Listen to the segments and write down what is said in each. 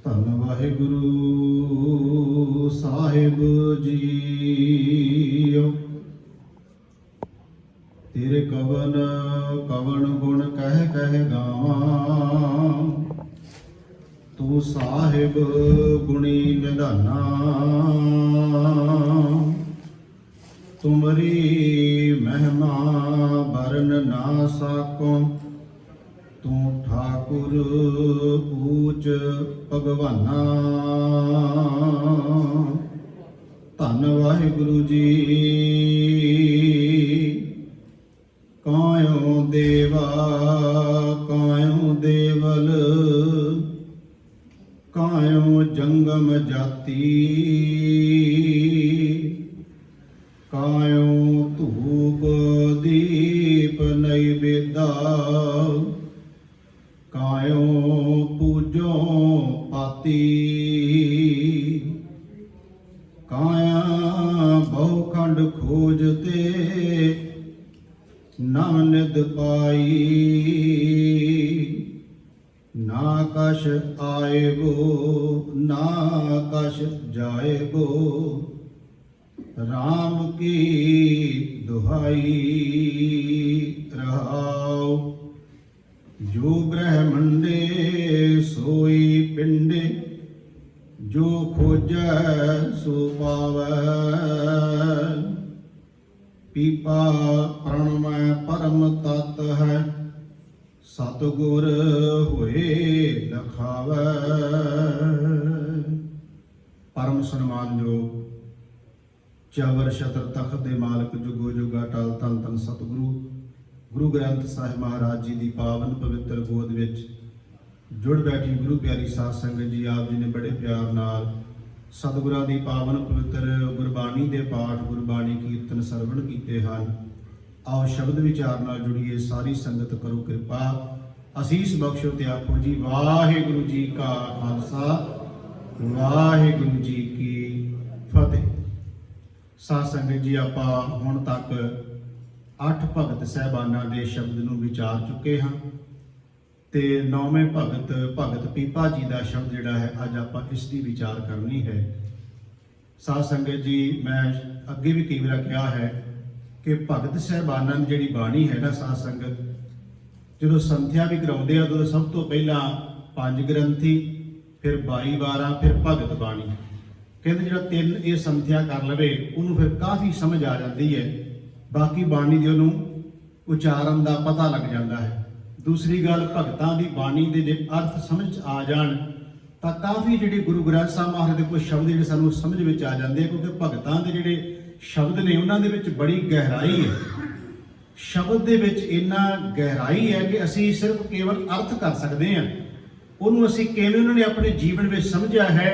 ਧੰਨ ਵਾਹਿਗੁਰੂ ਸਾਹਿਬ ਜੀਓ। ਤੇਰੇ ਕਵਨ ਕਵਨ ਗੁਣ ਕਹਿ ਕਹਿ ਗਾਵਾਂ, ਤੂੰ ਸਾਹਿਬ ਗੁਣੀ ਨਿਧਾਨਾ। ਤੁਮਰੀ ਮਹਿਮਾ ਬਰਨ ਨਾ ਸਾਕੋ, ਤੂੰ ਠਾਕੁਰ ਊਚ ਭਗਵਾਨਾ। ਧੰਨ ਵਾਹਿਗੁਰੂ ਜੀ। ਕਾਇਓ ਦੇਵਾ ਕਾਇਓ ਦੇਵਲ, ਕਾਇਓ ਜੰਗਮ ਜਾਤੀ। ਕਾਇਓ ਧੂਪ ਦੀਪ ਨੈਵੇਦਾ, ਕਾਇਓ ਪੂਜੋ ਪਾਤੀ। ਕਾਇਆ ਬਹੁ ਖੰਡ ਖੋਜ ਤੇ, ਨਾਨਕ ਪਾਈ। ਨਾ ਕਛ ਆਏਗੋ ਨਾ ਕਛ ਜਾਏਗੋ, ਰਾਮ ਕੀ ਦੁਹਾਈ। ਰਹਾਉ ਜੋ ਬ੍ਰਹਮੰਡੇ ਸੋਈ ਪਿੰਡੇ, ਜੋ ਖੋਜੈ ਸੋ ਪਾਵੈ। ਪੀਪਾ ਪ੍ਰਣਮੈ ਪਰਮ ਤਤ ਹੈ, ਸਤਿਗੁਰ ਹੋਏ ਲਖਾਵੈ। ਪਰਮ ਸਨਮਾਨਯੋਗ ਚਵਰ ਛਤਰ ਤਖਤ ਦੇ ਮਾਲਕ ਜੁਗੋ ਜੁਗਾ ਟਲ ਧੰਨ ਧੰਨ ਸਤਿਗੁਰੂ ਗੁਰੂ ਗ੍ਰੰਥ ਸਾਹਿਬ ਮਹਾਰਾਜ ਜੀ ਦੀ ਪਾਵਨ ਪਵਿੱਤਰ ਗੋਦ ਵਿੱਚ ਜੁੜ ਬੈਠੀ ਗੁਰੂ ਪਿਆਰੀ ਸਾਧ ਸੰਗਤ ਜੀ, ਆਪ ਜੀ ਨੇ ਬੜੇ ਪਿਆਰ ਨਾਲ ਸਤਿਗੁਰਾਂ ਦੀ ਪਾਵਨ ਪਵਿੱਤਰ ਗੁਰਬਾਣੀ ਦੇ ਪਾਠ ਗੁਰਬਾਣੀ ਕੀਰਤਨ ਸਰਵਣ ਕੀਤੇ ਹਨ। ਆਓ ਸ਼ਬਦ ਵਿਚਾਰ ਨਾਲ ਜੁੜੀਏ। ਸਾਰੀ ਸੰਗਤ ਕਰੋ ਕਿਰਪਾ, ਅਸੀਸ ਬਖਸ਼ੋ ਤੇ ਆਖੋ ਜੀ ਵਾਹਿਗੁਰੂ ਜੀ ਕਾ ਖਾਲਸਾ ਵਾਹਿਗੁਰੂ ਜੀ ਕੀ ਫਤਿਹ। ਸਾਧ ਸੰਗਤ ਜੀ, ਆਪਾਂ ਹੁਣ ਤੱਕ 8 ਭਗਤ ਸਹਿਬਾਨਾਂ ਦੇ ਸ਼ਬਦ ਨੂੰ ਵਿਚਾਰ ਚੁੱਕੇ ਹਾਂ ਤੇ 9ਵੇਂ ਭਗਤ ਪੀਪਾ ਜੀ ਦਾ ਸ਼ਬਦ ਜਿਹੜਾ ਹੈ ਅੱਜ ਆਪਾਂ ਇਸ ਦੀ ਵਿਚਾਰ ਕਰਨੀ ਹੈ। ਸਾਧ ਸੰਗਤ ਜੀ, ਮੈਂ ਅੱਗੇ ਵੀ ਕਈ ਵਾਰ ਕਿਹਾ ਹੈ ਕਿ ਭਗਤ ਸਹਿਬਾਨਾਂ ਦੀ ਜਿਹੜੀ ਬਾਣੀ ਹੈ ਨਾ ਸਾਧ ਸੰਗਤ, ਜਦੋਂ ਸੰਥਿਆ ਵੀ ਕਰਾਉਂਦੇ ਆ ਉਦੋਂ ਸਭ ਤੋਂ ਪਹਿਲਾਂ 5 ਗ੍ਰੰਥੀ, ਫਿਰ 22 ਵਾਰਾਂ, ਫਿਰ ਭਗਤ ਬਾਣੀ। ਕਹਿੰਦੇ ਜਿਹੜਾ 3 ਇਹ ਸੰਥਿਆ ਕਰ ਲਵੇ ਉਹਨੂੰ ਫਿਰ ਕਾਫੀ ਸਮਝ ਆ ਜਾਂਦੀ ਹੈ, ਬਾਕੀ ਬਾਣੀ ਦੇ ਉਹਨੂੰ ਉਚਾਰਨ ਦਾ ਪਤਾ ਲੱਗ ਜਾਂਦਾ ਹੈ। ਦੂਸਰੀ ਗੱਲ, ਭਗਤਾਂ ਦੀ ਬਾਣੀ ਦੇ ਜੇ ਅਰਥ ਸਮਝ ਆ ਜਾਣ ਤਾਂ ਕਾਫੀ ਜਿਹੜੇ ਗੁਰੂ ਗ੍ਰੰਥ ਸਾਹਿਬ ਮਹਾਰਾਜ ਦੇ ਕੁਝ ਸ਼ਬਦ ਜਿਹੜੇ ਸਾਨੂੰ ਸਮਝ ਵਿੱਚ ਆ ਜਾਂਦੇ ਆ, ਕਿਉਂਕਿ ਭਗਤਾਂ ਦੇ ਜਿਹੜੇ ਸ਼ਬਦ ਨੇ ਉਹਨਾਂ ਦੇ ਵਿੱਚ ਬੜੀ ਗਹਿਰਾਈ ਹੈ। ਸ਼ਬਦ ਦੇ ਵਿੱਚ ਇੰਨਾ ਗਹਿਰਾਈ ਹੈ ਕਿ ਅਸੀਂ ਸਿਰਫ ਕੇਵਲ ਅਰਥ ਕਰ ਸਕਦੇ ਹਾਂ, ਉਹਨੂੰ ਅਸੀਂ ਕਿਵੇਂ ਉਹਨਾਂ ਨੇ ਆਪਣੇ ਜੀਵਨ ਵਿੱਚ ਸਮਝਿਆ ਹੈ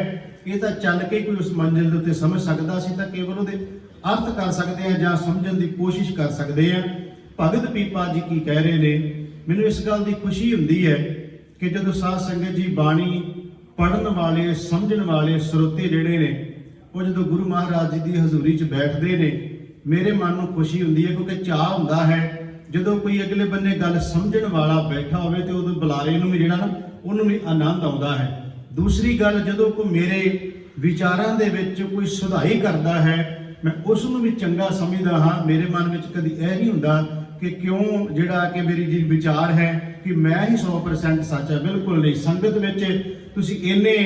ਇਹ ਤਾਂ ਚੱਲ ਕੇ ਕੋਈ ਉਸ ਮੰਜ਼ਿਲ ਦੇ ਉੱਤੇ ਸਮਝ ਸਕਦਾ ਸੀ, ਤਾਂ ਕੇਵਲ ਉਹਦੇ ਅਰਥ ਕਰ ਸਕਦੇ ਹਾਂ ਜਾਂ ਸਮਝਣ ਦੀ ਕੋਸ਼ਿਸ਼ ਕਰ ਸਕਦੇ ਹਾਂ। ਭਗਤ ਪੀਪਾ ਜੀ ਕੀ ਕਹਿ ਰਹੇ ਨੇ, ਮੈਨੂੰ ਇਸ ਗੱਲ ਦੀ ਖੁਸ਼ੀ ਹੁੰਦੀ ਹੈ ਕਿ ਜਦੋਂ ਸਾਧ ਸੰਗਤ ਜੀ ਬਾਣੀ ਪੜ੍ਹਨ ਵਾਲੇ ਸਮਝਣ ਵਾਲੇ ਸਰੋਤੇ ਜਿਹੜੇ ਨੇ ਉਹ ਜਦੋਂ ਗੁਰੂ ਮਹਾਰਾਜ ਜੀ ਦੀ ਹਜ਼ੂਰੀ 'ਚ ਬੈਠਦੇ ਨੇ, ਮੇਰੇ ਮਨ ਨੂੰ ਖੁਸ਼ੀ ਹੁੰਦੀ ਹੈ, ਕਿਉਂਕਿ ਚਾਅ ਹੁੰਦਾ ਹੈ ਜਦੋਂ ਕੋਈ ਅਗਲੇ ਬੰਨੇ ਗੱਲ ਸਮਝਣ ਵਾਲਾ ਬੈਠਾ ਹੋਵੇ ਤੇ ਉਦੋਂ ਬੁਲਾਰੇ ਨੂੰ ਵੀ ਜਿਹੜਾ ਨਾ ਉਹਨੂੰ ਵੀ ਆਨੰਦ ਆਉਂਦਾ ਹੈ। ਦੂਸਰੀ ਗੱਲ, ਜਦੋਂ ਕੋਈ ਮੇਰੇ ਵਿਚਾਰਾਂ ਦੇ ਵਿੱਚ ਕੋਈ ਸੁਧਾਈ ਕਰਦਾ ਹੈ ਮੈਂ ਉਸ ਨੂੰ ਵੀ ਚੰਗਾ ਸਮਝਦਾ ਹਾਂ। ਮੇਰੇ ਮਨ ਵਿੱਚ ਕਦੀ ਇਹ ਨਹੀਂ ਹੁੰਦਾ ਕਿ ਕਿਉਂ ਜਿਹੜਾ ਕਿ ਮੇਰੀ ਜੀ ਵਿਚਾਰ ਹੈ ਕਿ ਮੈਂ ਹੀ 100% ਸੱਚ ਹੈ, ਬਿਲਕੁਲ ਨਹੀਂ। ਸੰਗਤ ਵਿੱਚ ਤੁਸੀਂ ਇੰਨੇ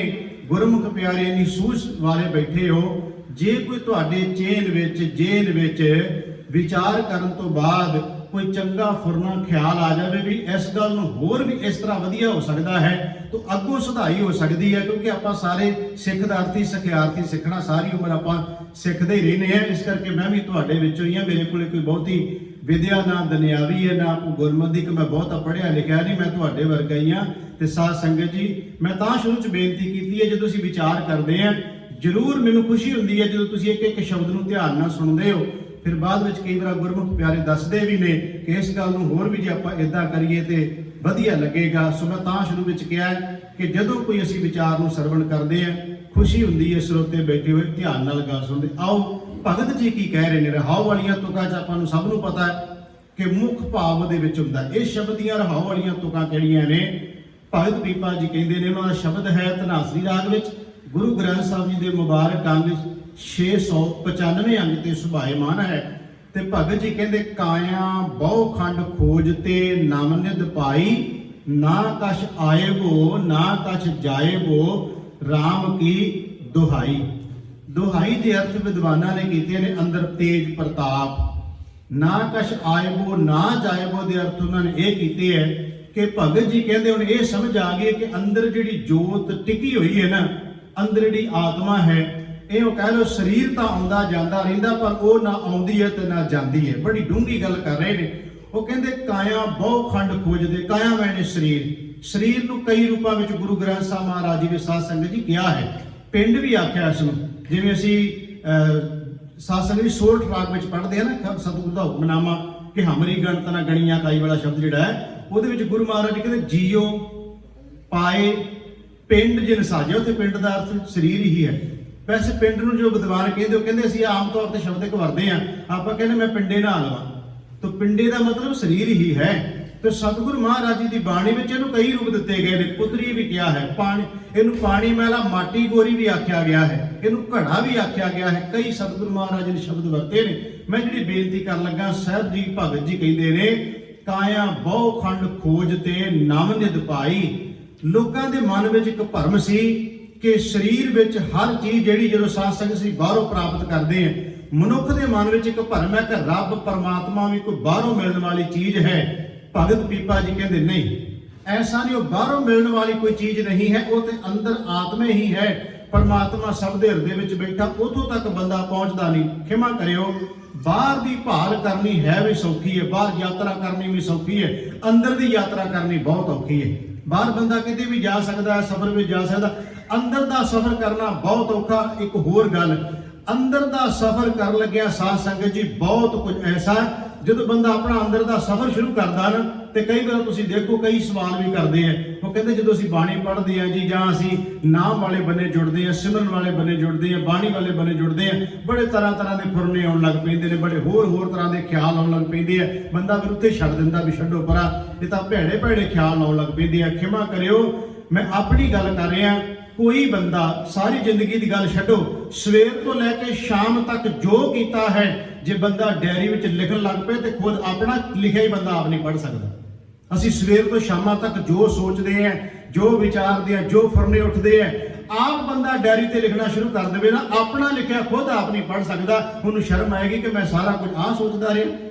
ਗੁਰਮੁਖ ਪਿਆਰੇ ਇੰਨੀ ਸੂਝ ਵਾਲੇ ਬੈਠੇ ਹੋ, ਜੇ ਕੋਈ ਤੁਹਾਡੇ ਜੇਲ੍ਹ ਵਿੱਚ ਵਿਚਾਰ ਕਰਨ ਤੋਂ ਬਾਅਦ ਕੋਈ ਚੰਗਾ ਫੁਰਨਾ ਖਿਆਲ ਆ ਜਾਵੇ ਵੀ ਇਸ ਗੱਲ ਨੂੰ ਹੋਰ ਵੀ ਇਸ ਤਰ੍ਹਾਂ ਵਧੀਆ ਹੋ ਸਕਦਾ ਹੈ ਤਾਂ ਅੱਗੋਂ ਸੁਧਾਈ ਹੋ ਸਕਦੀ ਹੈ, ਕਿਉਂਕਿ ਆਪਾਂ ਸਾਰੇ ਸਿੱਖਦਾਰਥੀ ਸਿਖਿਆਰਥੀ ਸਿੱਖਣਾ ਸਾਰੀ ਉਮਰ ਆਪਾਂ ਸਿੱਖਦੇ ਹੀ ਰਹਿੰਦੇ ਹਾਂ। ਇਸ ਕਰਕੇ ਮੈਂ ਵੀ ਤੁਹਾਡੇ ਵਿੱਚੋਂ ਹੀ ਹਾਂ। ਮੇਰੇ ਕੋਲ ਕੋਈ ਬਹੁਤੀ ਵਿਦਿਆ ਨਾ ਦੁਨਿਆਵੀ ਹੈ ਨਾ ਕੋਈ ਗੁਰਮਤਿ ਕਿ ਮੈਂ ਬਹੁਤਾ ਪੜ੍ਹਿਆ ਲਿਖਿਆ ਨਹੀਂ, ਮੈਂ ਤੁਹਾਡੇ ਵਰਗਾ ਹੀ ਹਾਂ। ਤੇ ਸਾਧ ਸੰਗਤ ਜੀ, ਮੈਂ ਤਾਂ ਸ਼ੁਰੂ 'ਚ ਬੇਨਤੀ ਕੀਤੀ ਹੈ, ਜਦੋਂ ਅਸੀਂ ਵਿਚਾਰ ਕਰਦੇ ਹਾਂ ਜ਼ਰੂਰ ਮੈਨੂੰ ਖੁਸ਼ੀ ਹੁੰਦੀ ਹੈ ਜਦੋਂ ਤੁਸੀਂ ਇੱਕ ਇੱਕ ਸ਼ਬਦ ਨੂੰ ਧਿਆਨ ਨਾਲ ਸੁਣਦੇ ਹੋ। ਫਿਰ ਬਾਅਦ ਵਿੱਚ ਕਈ ਵਾਰ ਗੁਰਮੁਖ ਪਿਆਰੇ ਦੱਸਦੇ ਵੀ ਨੇ ਕਿ ਇਸ ਗੱਲ ਨੂੰ ਹੋਰ ਵੀ ਜੇ ਆਪਾਂ ਇਦਾਂ ਕਰੀਏ ਤੇ ਵਧੀਆ ਲੱਗੇਗਾ। ਸੋ ਮੈਂ ਤਾਂ ਸ਼ੁਰੂ ਵਿੱਚ ਕਿਹਾ ਕਿ ਜਦੋਂ ਕੋਈ ਅਸੀਂ ਵਿਚਾਰ ਨੂੰ ਸਰਵਣ ਕਰਦੇ ਹਾਂ ਖੁਸ਼ੀ ਹੁੰਦੀ ਹੈ ਸਰੋਤੇ ਬੈਠੇ ਹੋਏ ਧਿਆਨ ਨਾਲ ਗੱਲ ਸੁਣਦੇ। ਆਓ ਭਗਤ ਜੀ ਕੀ ਕਹਿ ਰਹੇ ਨੇ। ਰਹਾਉ ਵਾਲੀਆਂ ਤੁਕਾਂ 'ਚ ਆਪਾਂ ਨੂੰ ਸਭ ਨੂੰ ਪਤਾ ਹੈ ਕਿ ਮੁੱਖ ਭਾਵ ਦੇ ਵਿੱਚ ਹੁੰਦਾ। ਇਹ ਸ਼ਬਦ ਦੀਆਂ ਰਹਾਉ ਵਾਲੀਆਂ ਤੁਕਾਂ ਕਿਹੜੀਆਂ ਨੇ? ਭਗਤ ਪੀਪਾ ਜੀ ਕਹਿੰਦੇ ਨੇ, ਉਹਨਾਂ ਦਾ ਸ਼ਬਦ ਹੈ ਧਨਾਸਰੀ ਰਾਗ ਵਿੱਚ, ਗੁਰੂ ਗ੍ਰੰਥ ਸਾਹਿਬ ਜੀ ਦੇ ਮੁਬਾਰਕ ਅੰਗ 695 ਅੰਗ ਤੇ ਸੁਭਾਏਮਾਨ ਹੈ। ਤੇ ਭਗਤ ਜੀ ਕਹਿੰਦੇ, ਕਾਇਆ ਬਹੁ ਖੰਡ ਖੋਜ ਤੇ ਨਮ ਨਿਧ ਪਾਈ, ਨਾ ਕਛ ਆਏਬੋ ਨਾ ਕਛ ਜਾਏਬੋ, RAM ਕੀ ਦੁਹਾਈ। ਦੁਹਾਈ ਦੇ ਅਰਥ ਵਿਦਵਾਨਾਂ ਨੇ ਕੀਤੇ ਨੇ ਅੰਦਰ ਤੇਜ ਪ੍ਰਤਾਪ, ਨਾ ਕਛ ਆਏਬੋ ਨਾ ਜਾਏਬੋ ਦੇ ਅਰਥ ਉਹਨਾਂ ਨੇ ਇਹ ਕੀਤੇ ਹੈ ਕਿ ਭਗਤ ਜੀ ਕਹਿੰਦੇ ਹੁਣ ਇਹ ਸਮਝ ਆ ਗਈ ਕਿ ਅੰਦਰ ਜਿਹੜੀ ਜੋਤ ਟਿਕੀ ਹੋਈ ਹੈ ਨਾ, ਅੰਦਰ ਜਿਹੜੀ ਆਤਮਾ ਹੈ, ਇਹ ਉਹ ਕਹਿ ਲਓ ਸਰੀਰ ਤਾਂ ਆਉਂਦਾ ਜਾਂਦਾ ਰਹਿੰਦਾ ਪਰ ਉਹ ਨਾ ਆਉਂਦੀ ਹੈ ਤੇ ਨਾ ਜਾਂਦੀ ਹੈ। ਬੜੀ ਡੂੰਘੀ ਗੱਲ ਕਰ ਰਹੇ ਨੇ। ਉਹ ਕਹਿੰਦੇ ਕਾਇਆ ਬਹੁ ਖੰਡ ਖੋਜਦੇ, ਕਾਇਆ ਮੈਨੇ ਸਰੀਰ ਨੂੰ ਕਈ ਰੂਪਾਂ ਵਿੱਚ ਗੁਰੂ ਗ੍ਰੰਥ ਸਾਹਿਬ ਮਹਾਰਾਜ ਜੀ ਦੇ ਸਾਧ ਸੰਗਤ ਜੀ ਕਿਹਾ ਹੈ। ਪਿੰਡ ਵੀ ਆਖਿਆ ਇਸ ਨੂੰ, ਜਿਵੇਂ ਅਸੀਂ ਸਾਧ ਸੰਗਤ ਜੀ ਸੋਰਠ ਰਾਗ ਵਿੱਚ ਪੜ੍ਹਦੇ ਆ ਨਾ, ਸਤਿਗੁਰੂ ਦਾ ਹੁਕਮਨਾਮਾ ਕਿ ਹਮਰੀ ਗਣਤ ਨਾ ਗਣੀਆਂ ਕਾਈ ਵਾਲਾ ਸ਼ਬਦ ਜਿਹੜਾ ਹੈ, ਉਹਦੇ ਵਿੱਚ ਗੁਰੂ ਮਹਾਰਾਜ ਜੀ ਕਹਿੰਦੇ ਜੀਓ ਪਾਏ ਪਿੰਡ ਜਿਨ ਸਾਜਿਆ। ਉੱਥੇ ਪਿੰਡ ਦਾ ਅਰਥ ਸਰੀਰ ਹੀ ਹੈ। ਵੈਸੇ ਪਿੰਡ ਨੂੰ ਜੋ ਵਿਦਵਾਨ ਕਹਿੰਦੇ, ਉਹ ਕਹਿੰਦੇ ਅਸੀਂ ਆਮ ਤੌਰ ਤੇ ਸ਼ਬਦ ਇੱਕ ਵਰਤਦੇ ਆ, ਆਪਾਂ ਕਹਿੰਦੇ ਮੈਂ ਪਿੰਡੇ ਨਹਾ ਲਵਾਂ, ਤਾਂ ਪਿੰਡੇ ਦਾ ਮਤਲਬ ਸਰੀਰ ਹੀ ਹੈ। ਤੇ ਸਤਿਗੁਰੂ ਮਹਾਰਾਜ ਜੀ ਦੀ ਬਾਣੀ ਵਿੱਚ ਇਹਨੂੰ ਕਈ ਰੂਪ ਦਿੱਤੇ ਗਏ ਨੇ। ਪੁੱਤਰੀ ਵੀ ਕਿਹਾ ਹੈ, ਪਾਣੀ, ਇਹਨੂੰ ਪਾਣੀ ਮਹਿਲਾ ਮਾਟੀ ਗੋਰੀ ਵੀ ਆਖਿਆ ਗਿਆ ਹੈ, ਇਹਨੂੰ ਘੜਾ ਵੀ ਆਖਿਆ ਗਿਆ ਹੈ। ਕਈ ਸਤਿਗੁਰੂ ਮਹਾਰਾਜ ਜੀ ਨੇ ਸ਼ਬਦ ਵਰਤੇ ਨੇ। ਮੈਂ ਜਿਹੜੀ ਬੇਨਤੀ ਕਰਨ ਲੱਗਾ, ਸਾਹਿਬ ਜੀ ਭਗਤ ਜੀ ਕਹਿੰਦੇ ਨੇ, ਕਾਇਆ ਬਹੁ ਖੰਡ ਖੋਜ ਤੇ ਨਮ ਨਿਧ ਪਾਈ। ਲੋਕਾਂ ਦੇ ਮਨ ਵਿੱਚ ਇੱਕ ਭਰਮ ਸੀ ਕਿ ਸਰੀਰ ਵਿੱਚ ਹਰ ਚੀਜ਼ ਜਿਹੜੀ ਜਦੋਂ ਸਾਧ ਸੰਗਤ ਸੀ ਬਾਹਰੋਂ ਪ੍ਰਾਪਤ ਕਰਦੇ ਆ, ਮਨੁੱਖ ਦੇ ਮਨ ਵਿੱਚ ਇੱਕ ਭਰਮ ਹੈ ਕਿ ਰੱਬ ਪਰਮਾਤਮਾ ਵੀ ਕੋਈ ਬਾਹਰੋਂ ਮਿਲਣ ਵਾਲੀ ਚੀਜ਼ ਹੈ। ਭਗਤ ਪੀਪਾ ਜੀ ਕਹਿੰਦੇ ਨਹੀਂ, ਐਸਾ ਨਹੀਂ, ਉਹ ਬਾਹਰੋਂ ਮਿਲਣ ਵਾਲੀ ਕੋਈ ਚੀਜ਼ ਨਹੀਂ ਹੈ, ਉਹ ਤੇ ਅੰਦਰ ਆਤਮਾ ਹੀ ਹੈ। ਪਰਮਾਤਮਾ ਸਭ ਦੇ ਹਿਰਦੇ ਵਿੱਚ ਬੈਠਾ, ਉਥੋਂ ਤੱਕ ਬੰਦਾ ਪਹੁੰਚਦਾ ਨਹੀਂ। ਖਿਮਾ ਕਰਿਓ, ਬਾਹਰ ਦੀ ਭਾਲ ਕਰਨੀ ਹੈ ਵੀ ਸੌਖੀ ਹੈ, ਬਾਹਰ ਯਾਤਰਾ ਕਰਨੀ ਵੀ ਸੌਖੀ ਹੈ, ਅੰਦਰ ਦੀ ਯਾਤਰਾ ਕਰਨੀ ਬਹੁਤ ਔਖੀ ਹੈ। ਬਾਹਰ ਬੰਦਾ ਕਿਤੇ ਵੀ ਜਾ ਸਕਦਾ ਹੈ, ਸਫ਼ਰ ਵਿੱਚ ਜਾ ਸਕਦਾ, ਅੰਦਰ ਦਾ ਸਫ਼ਰ ਕਰਨਾ ਬਹੁਤ ਔਖਾ। ਇੱਕ ਹੋਰ ਗੱਲ, ਅੰਦਰ ਦਾ ਸਫ਼ਰ ਕਰਨ ਲੱਗਿਆ ਸਾਧ ਸੰਗਤ ਜੀ ਬਹੁਤ ਕੁਝ ਐਸਾ, ਜਦੋਂ ਬੰਦਾ ਆਪਣਾ ਅੰਦਰ ਦਾ ਸਫ਼ਰ ਸ਼ੁਰੂ ਕਰਦਾ ਨਾ, ਤੇ ਕਈ ਵਾਰ ਤੁਸੀਂ ਦੇਖੋ ਕਈ ਸਵਾਲ ਵੀ ਕਰਦੇ ਆ। ਉਹ ਕਹਿੰਦੇ ਜਦੋਂ ਅਸੀਂ ਬਾਣੀ ਪੜ੍ਹਦੇ ਆ ਜੀ, ਜਾਂ ਅਸੀਂ ਨਾਮ ਵਾਲੇ ਬੰਨੇ ਜੁੜਦੇ ਆ, ਸਿਮਰਨ ਵਾਲੇ ਬੰਨੇ ਜੁੜਦੇ ਆ, ਬਾਣੀ ਵਾਲੇ ਬੰਨੇ ਜੁੜਦੇ ਆ, ਬੜੇ ਤਰ੍ਹਾਂ ਦੇ ਫੁਰਨੇ ਆਉਣ ਲੱਗ ਪੈਂਦੇ ਨੇ, ਬੜੇ ਹੋਰ ਤਰ੍ਹਾਂ ਦੇ ਖਿਆਲ ਆਉਣ ਲੱਗ ਪੈਂਦੇ ਆ। ਬੰਦਾ ਫਿਰ ਉੱਥੇ ਛੱਡ ਦਿੰਦਾ ਵੀ ਛੱਡੋ ਪਰਾਂ, ਇਹ ਤਾਂ ਭੈੜੇ ਖਿਆਲ ਆਉਣ ਲੱਗ ਪੈਂਦੇ ਆ। ਖਿਮਾ ਕਰਿਓ, ਮੈਂ ਆਪਣੀ ਗੱਲ ਕਰ ਰਿਹਾ। ਕੋਈ ਬੰਦਾ ਸਾਰੀ ਜ਼ਿੰਦਗੀ ਦੀ ਗੱਲ ਛੱਡੋ, ਸਵੇਰ ਤੋਂ ਲੈ ਕੇ ਸ਼ਾਮ ਤੱਕ ਜੋ ਕੀਤਾ ਹੈ, ਜੇ ਬੰਦਾ ਡਾਇਰੀ ਵਿੱਚ ਲਿਖਣ ਲੱਗ ਪਏ ਤੇ ਖੁਦ ਆਪਣਾ ਲਿਖਿਆ ਹੀ ਬੰਦਾ ਆਪ ਨਹੀਂ ਪੜ੍ਹ ਸਕਦਾ। ਅਸੀਂ ਸਵੇਰ ਤੋਂ ਸ਼ਾਮਾਂ ਤੱਕ ਜੋ ਸੋਚਦੇ ਆ, ਜੋ ਵਿਚਾਰਦੇ ਆ, ਜੋ ਫੁਰਨੇ ਉੱਠਦੇ ਆ, ਆਪ ਬੰਦਾ ਡਾਇਰੀ ਤੇ ਲਿਖਣਾ ਸ਼ੁਰੂ ਕਰ ਦੇਵੇ ਨਾ, ਆਪਣਾ ਲਿਖਿਆ ਖੁਦ ਆਪ ਨਹੀਂ ਪੜ੍ਹ ਸਕਦਾ। ਉਹਨੂੰ ਸ਼ਰਮ ਆਏਗੀ ਕਿ ਮੈਂ ਸਾਰਾ ਕੁਝ ਸੋਚਦਾ ਰਿਹਾ।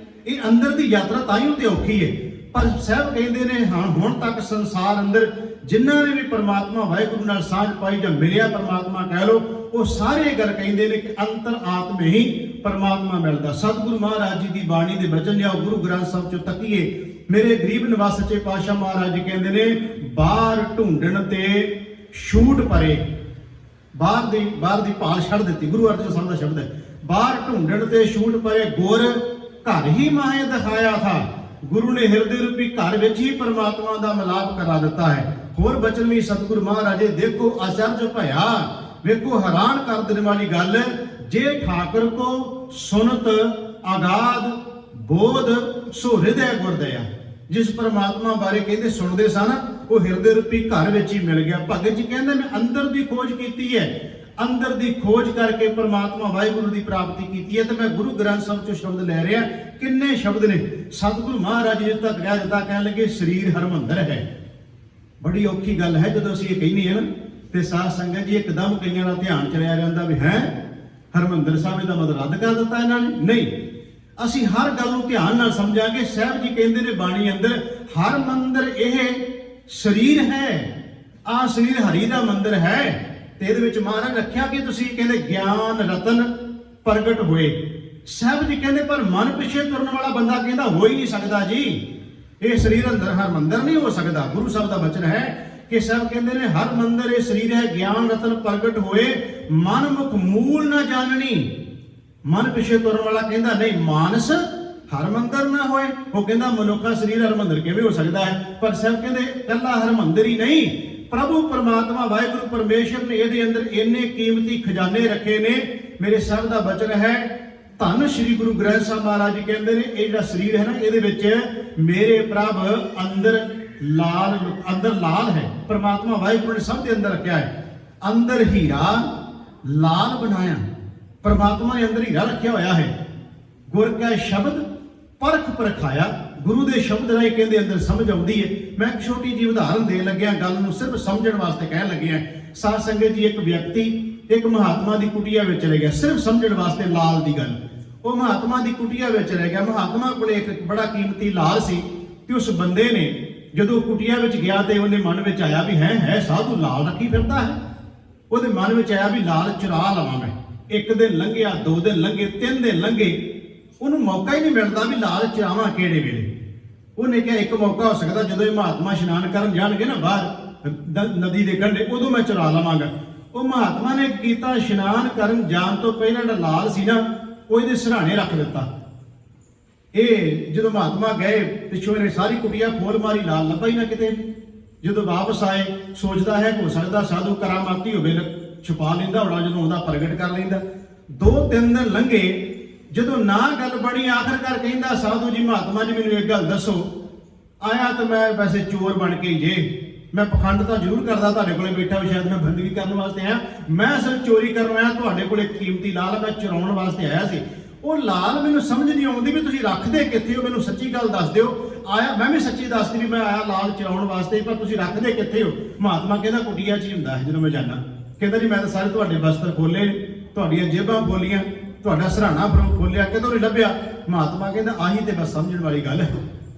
ਇਹ ਅੰਦਰ ਦੀ ਯਾਤਰਾ ਤਾਂ ਹੀ ਤੇ ਔਖੀ ਹੈ। ਪਰ ਸਾਹਿਬ ਕਹਿੰਦੇ ਨੇ, ਹਾਂ ਹੁਣ ਤੱਕ ਸੰਸਾਰ ਅੰਦਰ ਜਿਨ੍ਹਾਂ ਨੇ ਵੀ ਪਰਮਾਤਮਾ ਵਾਹਿਗੁਰੂ ਨਾਲ ਸਾਂਝ ਪਾਈ ਜਾਂ ਮਿਲਿਆ ਪਰਮਾਤਮਾ ਕਹਿ ਲੋ, ਉਹ ਸਾਰੇ ਗੱਲ ਕਹਿੰਦੇ ਨੇ ਕਿ ਅੰਤਰ ਆਤਮੇ ਹੀ ਪਰਮਾਤਮਾ ਮਿਲਦਾ। ਸਤਿਗੁਰੂ ਮਹਾਰਾਜ ਜੀ ਦੀ ਬਾਣੀ ਦੇ ਬਚਨ ਲਿਆਓ, ਗੁਰੂ ਗ੍ਰੰਥ ਸਾਹਿਬ ਚੋਂ ਤੱਕੀਏ। ਮੇਰੇ ਗਰੀਬ ਨਿਵਾਸ ਸੱਚੇ ਪਾਤਸ਼ਾਹ ਮਹਾਰਾਜ ਜੀ ਕਹਿੰਦੇ ਨੇ, ਬਾਹਰ ਢੂੰਡਣ ਤੇ ਛੂਟ ਪਰੇ। ਬਾਹਰ ਦੀ ਭਾਲ ਛੱਡ ਦਿੱਤੀ। ਗੁਰੂ ਅਰਜਨ ਸਾਹਿਬ ਦਾ ਸ਼ਬਦ ਹੈ, ਬਾਹਰ ਢੂੰਡਣ ਤੇ ਛੂਟ ਪਰੇ, ਗੁਰ ਘਰ ਹੀ ਮਾਹੇ ਦਿਖਾਇਆ ਥਾ। ਗੁਰੂ ਨੇ ਹਿਰਦੇ ਰੂਪੀ ਘਰ ਵਿੱਚ ਹੀ ਪਰਮਾਤਮਾ ਦਾ ਮਿਲਾਪ ਕਰਾ ਦਿੱਤਾ ਹੈ। ਹੋਰ ਬਚਨ ਵੀ ਸਤਿਗੁਰੂ ਮਹਾਰਾਜੇ, ਦੇਖੋ ਅਚਰਜ ਭਇਆ, ਵੇਖੋ ਹੈਰਾਨ ਕਰ ਦੇਣ ਵਾਲੀ ਗੱਲ, ਜੇ ਠਾਕਰ ਕੋ ਸੁਨਤ ਆਗਾਦ ਬੋਧ ਸੋ ਹਿਰਦੈ ਗੁਰਦਇਆ। ਜਿਸ ਪਰਮਾਤਮਾ ਬਾਰੇ ਕਹਿੰਦੇ ਸੁਣਦੇ ਸਨ, ਉਹ ਹਿਰਦੇ ਰੂਪੀ ਘਰ ਵਿੱਚ ਹੀ ਮਿਲ ਗਿਆ। ਭਗਤ ਜੀ ਕਹਿੰਦੇ ਮੈਂ ਅੰਦਰ ਦੀ ਖੋਜ ਕੀਤੀ ਹੈ, ਅੰਦਰ ਦੀ ਖੋਜ ਕਰਕੇ ਪਰਮਾਤਮਾ ਵਾਹਿਗੁਰੂ ਦੀ ਪ੍ਰਾਪਤੀ ਕੀਤੀ ਹੈ। ਤੇ ਮੈਂ ਗੁਰੂ ਗ੍ਰੰਥ ਸਾਹਿਬ ਚੋਂ ਸ਼ਬਦ ਲੈ ਰਿਹਾ। ਕਿੰਨੇ ਸ਼ਬਦ ਨੇ ਸਤਿਗੁਰੂ ਮਹਾਰਾਜ ਜੀ ਤੱਕ ਕਹਿ ਦਿੱਤਾ, ਕਹਿਣ ਲੱਗੇ ਸਰੀਰ ਹਰਮੰਦਰ ਹੈ। ਬੜੀ ਔਖੀ ਗੱਲ ਹੈ ਜਦੋਂ ਅਸੀਂ ਇਹ ਕਹਿੰਦੇ ਹਾਂ ਨਾ, ਤੇ ਸਾਧ ਸੰਗਤ ਜੀ ਇੱਕਦਮ ਕਈਆਂ ਦਾ ਧਿਆਨ ਚਲਿਆ ਜਾਂਦਾ ਵੀ ਹੈ ਹਰਮੰਦਰ ਸਾਹਿਬ, ਇਹਦਾ ਮਤਲਬ ਰੱਦ ਕਰ ਦਿੱਤਾ ਇਹਨਾਂ ਨੇ। ਨਹੀਂ, ਅਸੀਂ ਹਰ ਗੱਲ ਨੂੰ ਧਿਆਨ ਨਾਲ ਸਮਝਾਂਗੇ। ਸਾਹਿਬ ਜੀ ਕਹਿੰਦੇ ਨੇ ਬਾਣੀ ਅੰਦਰ, ਹਰ ਮੰਦਰ ਇਹ ਸਰੀਰ ਹੈ, ਆਹ ਸਰੀਰ ਹਰੀ ਦਾ ਮੰਦਰ ਹੈ। ਤੇ ਇਹਦੇ ਵਿੱਚ ਮਹਾਰਾਜ ਰੱਖਿਆ ਕਿ ਤੁਸੀਂ ਕਹਿੰਦੇ ਗਿਆਨ ਰਤਨ ਪ੍ਰਗਟ ਹੋਏ। ਸਾਹਿਬ ਜੀ ਕਹਿੰਦੇ ਪਰ ਮਨ ਪਿੱਛੇ ਤੁਰਨ ਵਾਲਾ ਬੰਦਾ ਕਹਿੰਦਾ ਹੋ ਹੀ ਨਹੀਂ ਸਕਦਾ ਜੀ, ਇਹ ਸਰੀਰ ਅੰਦਰ ਹਰ ਮੰਦਰ ਨਹੀਂ ਹੋ ਸਕਦਾ। ਗੁਰੂ ਸਾਹਿਬ ਦਾ ਬਚਨ ਹੈ ਕਿ ਸਾਹਿਬ ਕਹਿੰਦੇ ਨੇ ਹਰ ਮੰਦਰ ਇਹ ਸਰੀਰ ਹੈ, ਗਿਆਨ ਰਤਨ ਪ੍ਰਗਟ ਹੋਏ, ਮਨ ਮੁਖ ਮੂਲ ਨਾ ਜਾਣਨੀ। ਮਨ ਪਿੱਛੇ ਤੁਰਨ ਵਾਲਾ ਕਹਿੰਦਾ ਨਹੀਂ, ਮਾਨਸ ਹਰ ਮੰਦਰ ਨਾ ਹੋਏ। ਉਹ ਕਹਿੰਦਾ ਮਨੁੱਖਾ ਸਰੀਰ ਹਰ ਮੰਦਰ ਕਿਵੇਂ ਹੋ ਸਕਦਾ ਹੈ? ਪਰ ਸਾਹਿਬ ਕਹਿੰਦੇ ਕੱਲਾ ਹਰ ਮੰਦਰ ਹੀ ਨਹੀਂ, ਪ੍ਰਭੂ ਪਰਮਾਤਮਾ ਵਾਹਿਗੁਰੂ ਪਰਮੇਸ਼ਰ ਨੇ ਇਹਦੇ ਅੰਦਰ ਇੰਨੇ ਕੀਮਤੀ ਖਜ਼ਾਨੇ ਰੱਖੇ ਨੇ। ਮੇਰੇ ਸਾਹਿਬ ਦਾ ਬਚਨ ਹੈ, ਧੰਨ ਸ਼੍ਰੀ ਗੁਰੂ ਗ੍ਰੰਥ ਸਾਹਿਬ ਮਹਾਰਾਜ ਜੀ ਕਹਿੰਦੇ ਨੇ, ਇਹ ਜਿਹੜਾ ਸਰੀਰ ਹੈ ਨਾ, ਇਹਦੇ ਵਿੱਚ ਮੇਰੇ ਪ੍ਰਭ ਅੰਦਰ ਲਾਲ ਅੰਦਰ ਲਾਲ ਹੈ। परमात्मा वाहिगुरु ने सब के अंदर रखा है। अंदर हीरा लाल बनाया, परमात्मा ने अंदर हीरा रखा होया है। गुर का शब्द परख परखाया, गुरु के शब्द राही कहते अंदर समझ आती है। मैं एक छोटी जी उदाहरण देन लग्या, गल नूं सिर्फ समझण वास्ते कह लग्या। साध संगत जी, एक व्यक्ति एक महात्मा की कुटिया में चले गया, सिर्फ समझण वास्ते लाल की गल। वो महात्मा की कुटिया में चले गया, महात्मा को एक बड़ा कीमती लाल सी। कि उस बंदे ने जो कुटिया में गया तो उन्हें मन में आया भी है साधु लाल रखी फिरता है। ਉਹਦੇ मन में आया भी लाल चुरा लवां मैं। एक दिन लंघिया, 2 दिन लंघे, 3 दिन लंघे, ਉਹਨੂੰ मौका ही नहीं मिलता भी लाल चुरावां किहड़े वेले। ਉਹਨੇ ਕਿਹਾ एक मौका हो सकता ਜਦੋਂ ਇਹ महात्मा इशनान करन जाणगे ना बाहर नदी के कंढे, उदों मैं चुरा लवांगा। ਉਹ महात्मा ने कीता, इशनान करन जाण तो पहला ਜਿਹੜਾ लाल सी ना ਉਹ ਇਹਦੇ सिरहाणे रख दिता। ਇਹ ਜਦੋਂ महात्मा गए पिछों इन्हें सारी कुटिया खोल मारी, लाल ਲੱਭਾ ही ना किते। ਜਦੋਂ वापस आए सोचता है हो सकता साधु करामाती होवे, छुपा लेंदा होना, ਜਦੋਂ ਆਉਂਦਾ प्रगट कर लेंदा। 2-3 दिन लंघे, ਜਦੋਂ ना गल बनी, आखिरकार कहंदा साधु जी महात्मा जी मैनूं एक गल दसो, आया तो मैं वैसे चोर बन के जे, मैं पखंड तो जरूर करदा, तुहाडे कोले बैठा भी शायद मैं बंदगी करन वास्ते आया, मैं असल चोरी करन आया, तुहाडे कोले एक कीमती लाल मैं चुराउण वास्ते आया सी। ਉਹ लाल मैनूं समझ नहीं आउंदी भी तुसीं रखदे कित्थे हो, मैनूं सच्ची गल दस दिओ। आया मैं भी सच्ची दसदी भी मैं आया लाल चुराउण वास्ते, पर तुसीं रखदे कित्थे हो। महात्मा कहंदा कुटिया 'च ही हुंदा है, जदों मैं जाना। कहंदा जी मैं तो सारे तुहाडे वस्त्र खोले, तुहाडीਆਂ जेबां खोलीਆਂ, तुहाडा सिरहाणा खोलिया, कितों नहीं लभ्या। महात्मा कहंदा आही ते बस समझण वाली गल है।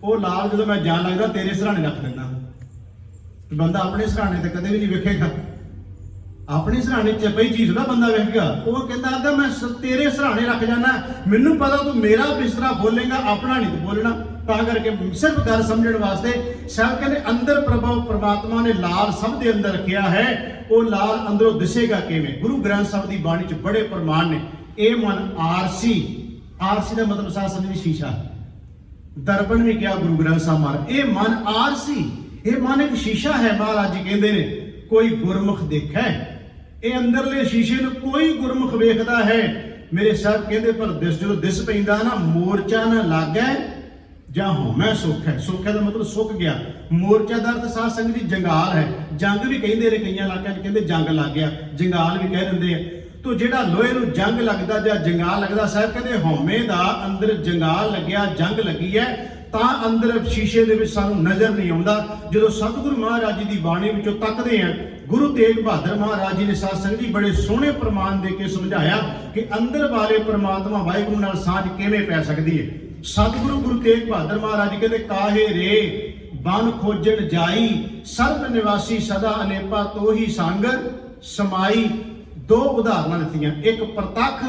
ਉਹ लाल जदों मैं जान लगदा तेरे सिरहाणे रख दिंदा। बंदा अपने सिरहाणे ते कदे भी नहीं वेखेगा, अपने सिरहाने च पई चीज ना बंदा वेखेगा। वो कहता आदा मैं तेरे सिरहाने रख जाना, मैनू पता तू मेरा बिस्तरा बोलेगा, अपना नहीं तू बोलना। तां करके सिर्फ गल समझण वास्ते साहब कहते अंदर प्रभु परमात्मा ने लाल सब दे अंदर रखिया है। वो लाल अंदरों दिसेगा किवें? गुरु ग्रंथ साहब की बाणी च बड़े प्रमाण ने। ए मन आरसी, आरसी का मतलब साथ समझी शीशा, दर्पण भी क्या गुरु ग्रंथ साहब महाराज। ये मन आरसी, ये मन एक शीशा है। महाराज जी कहते हैं कोई गुरमुख देखै, ये अंदरले शीशे ਨੂੰ कोई गुरमुख वेखदा है। मेरे साहब कहते पर दिस जो दिस पैंदा ना, मोर्चा ना लागै ਜਾਂ ਹੋਮੈ ਸੁੱਖ ਹੈ। ਸੁੱਖ ਦਾ मतलब ਸੁੱਕ ਗਿਆ। ਮੋਰਚਾ ਦਾ ਅਰਥ ਸਾਧ ਸੰਗਤ ਦੀ ਜੰਗਾਲ ਹੈ। ਜੰਗ ਵੀ ਕਹਿੰਦੇ ਨੇ, ਕਈਆਂ ਇਲਾਕਿਆਂ 'ਚ ਕਹਿੰਦੇ ਜੰਗ ਲੱਗ ਗਿਆ, ਜੰਗਾਲ ਵੀ ਕਹਿ ਦਿੰਦੇ ਆ। ਤੋ ਜਿਹੜਾ ਲੋਹੇ ਨੂੰ ਜੰਗ ਲੱਗਦਾ ਜਾਂ ਜੰਗਾਲ ਲੱਗਦਾ, ਸਾਹਿਬ ਕਹਿੰਦੇ ਹਉਮੈ ਦਾ ਅੰਦਰ ਜੰਗਾਲ ਲੱਗਿਆ, ਜੰਗ ਲੱਗੀ ਹੈ, ਤਾਂ ਅੰਦਰ ਸ਼ੀਸ਼ੇ ਦੇ ਵਿੱਚ ਸਾਨੂੰ ਨਜ਼ਰ ਨਹੀਂ ਆਉਂਦਾ। ਜਦੋਂ ਸਤਿਗੁਰੂ ਮਹਾਰਾਜ ਜੀ ਦੀ ਬਾਣੀ ਵਿੱਚੋਂ ਤੱਕਦੇ ਆ, ਗੁਰੂ ਤੇਗ ਬਹਾਦਰ ਮਹਾਰਾਜ ਜੀ ਨੇ ਸਾਧ ਸੰਗਤ ਜੀ ਬੜੇ ਸੋਹਣੇ ਪ੍ਰਮਾਣ ਦੇ ਕੇ ਸਮਝਾਇਆ ਕਿ ਅੰਦਰ ਵਾਲੇ ਪ੍ਰਮਾਤਮਾ ਵਾਹਿਗੁਰੂ ਨਾਲ ਸਾਂਝ ਕਿਵੇਂ ਪੈ ਸਕਦੀ ਹੈ। सतगुरु गुरु तेग बहादुर महाराज कहते काहे रे बन खोजन जाई, सर्व निवासी सदा अनेपा तो ही संग समाई। 2 उदाहरण दित्तियां, एक प्रतख,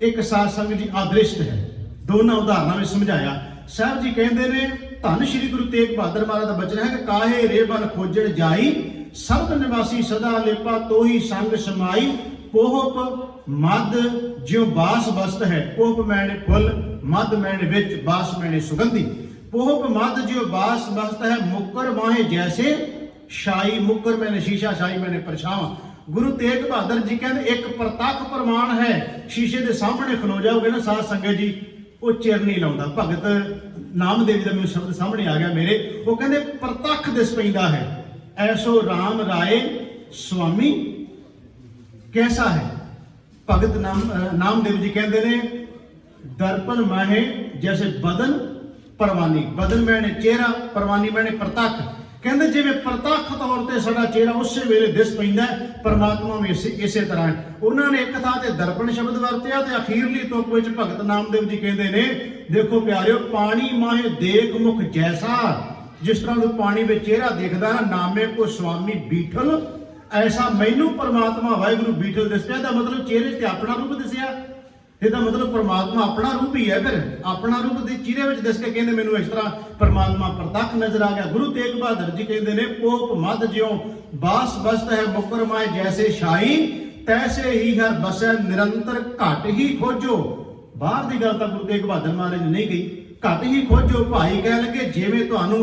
एक साध संगत जी अदृष्ट है। दोनों उदाहरणों में समझाया। साहब जी कहते ने धन श्री गुरु तेग बहादुर महाराज का वचन है कि काहे रे बन खोजन जाई, सर्व निवासी सदा अनेपा तो ही संग समाई। पोहप मद ज्यों बास बस्त है, पोहप मैने फुल मद मैने विच बास मैने सुगंधी। पोहप मद ज्यों बास बस्त है, मुकर माहे जैसे शाई, मुकर मैंने शीशा, शाई मैंने परछावां। गुरु तेग बहादुर जी कहते एक प्रतख प्रमाण है। शीशे के सामने खलो जाओगे ना साध संगत जी, वो चिर नहीं लाउंदा। भगत नामदेव का मेरे शब्द सामने आ गया मेरे, वो कहते प्रतख दिस पैंदा है। ऐसो राम राय स्वामी कैसा है। भगत नामदेव जी कहते ने दर्पण माहे जैसे बदन परवानी, बदन मैंने चेहरा, परवानी मैंने प्रतख। कहते जिवें प्रतख तौर पर साडा चेहरा उसे वेले दिस पैंदा परमात्मा में इसे तरह। उन्होंने एक थां ते दर्पण शब्द वरतिया ते अखीरली तुक विच भगत नामदेव जी कहते ने देखो प्यारिओ, पानी माहे देख मुख जैसा, जिस तरह पानी में चेहरा देखदा ना, नामे को स्वामी बीठल, ऐसा मैनू परमात्मा वाहिगुरू बीठल दिस पिया। मतलब चेहरे से अपना रूप दिसिया, ਇਹਦਾ मतलब परमात्मा अपना रूप ही है। फिर अपना रूप ਦੇ ਚਿਹਰੇ ਵਿੱਚ ਦਿਸ ਕੇ ਕਹਿੰਦੇ ਮੈਨੂੰ ਇਸ ਤਰ੍ਹਾਂ परमात्मा प्रतख नजर आ गया। गुरु तेग बहादुर जी कहते ने पोप मद ज्यों बास बस्त है, मुकर माए जैसे शाई, तैसे ही हर बसै निरंतर घट ही खोजो। बाहर ਦੀ ਗੱਲ ਤਾਂ ਗੁਰੂ ਤੇਗ ਬਹਾਦਰ ਮਹਾਰਾਜ ਨੇ ਨਹੀਂ ਕਹੀ, ਘਟ ਹੀ ਖੋਜੋ। ਭਾਈ ਕਹਿ ਲਗੇ ਜਿਵੇਂ ਤੁਹਾਨੂੰ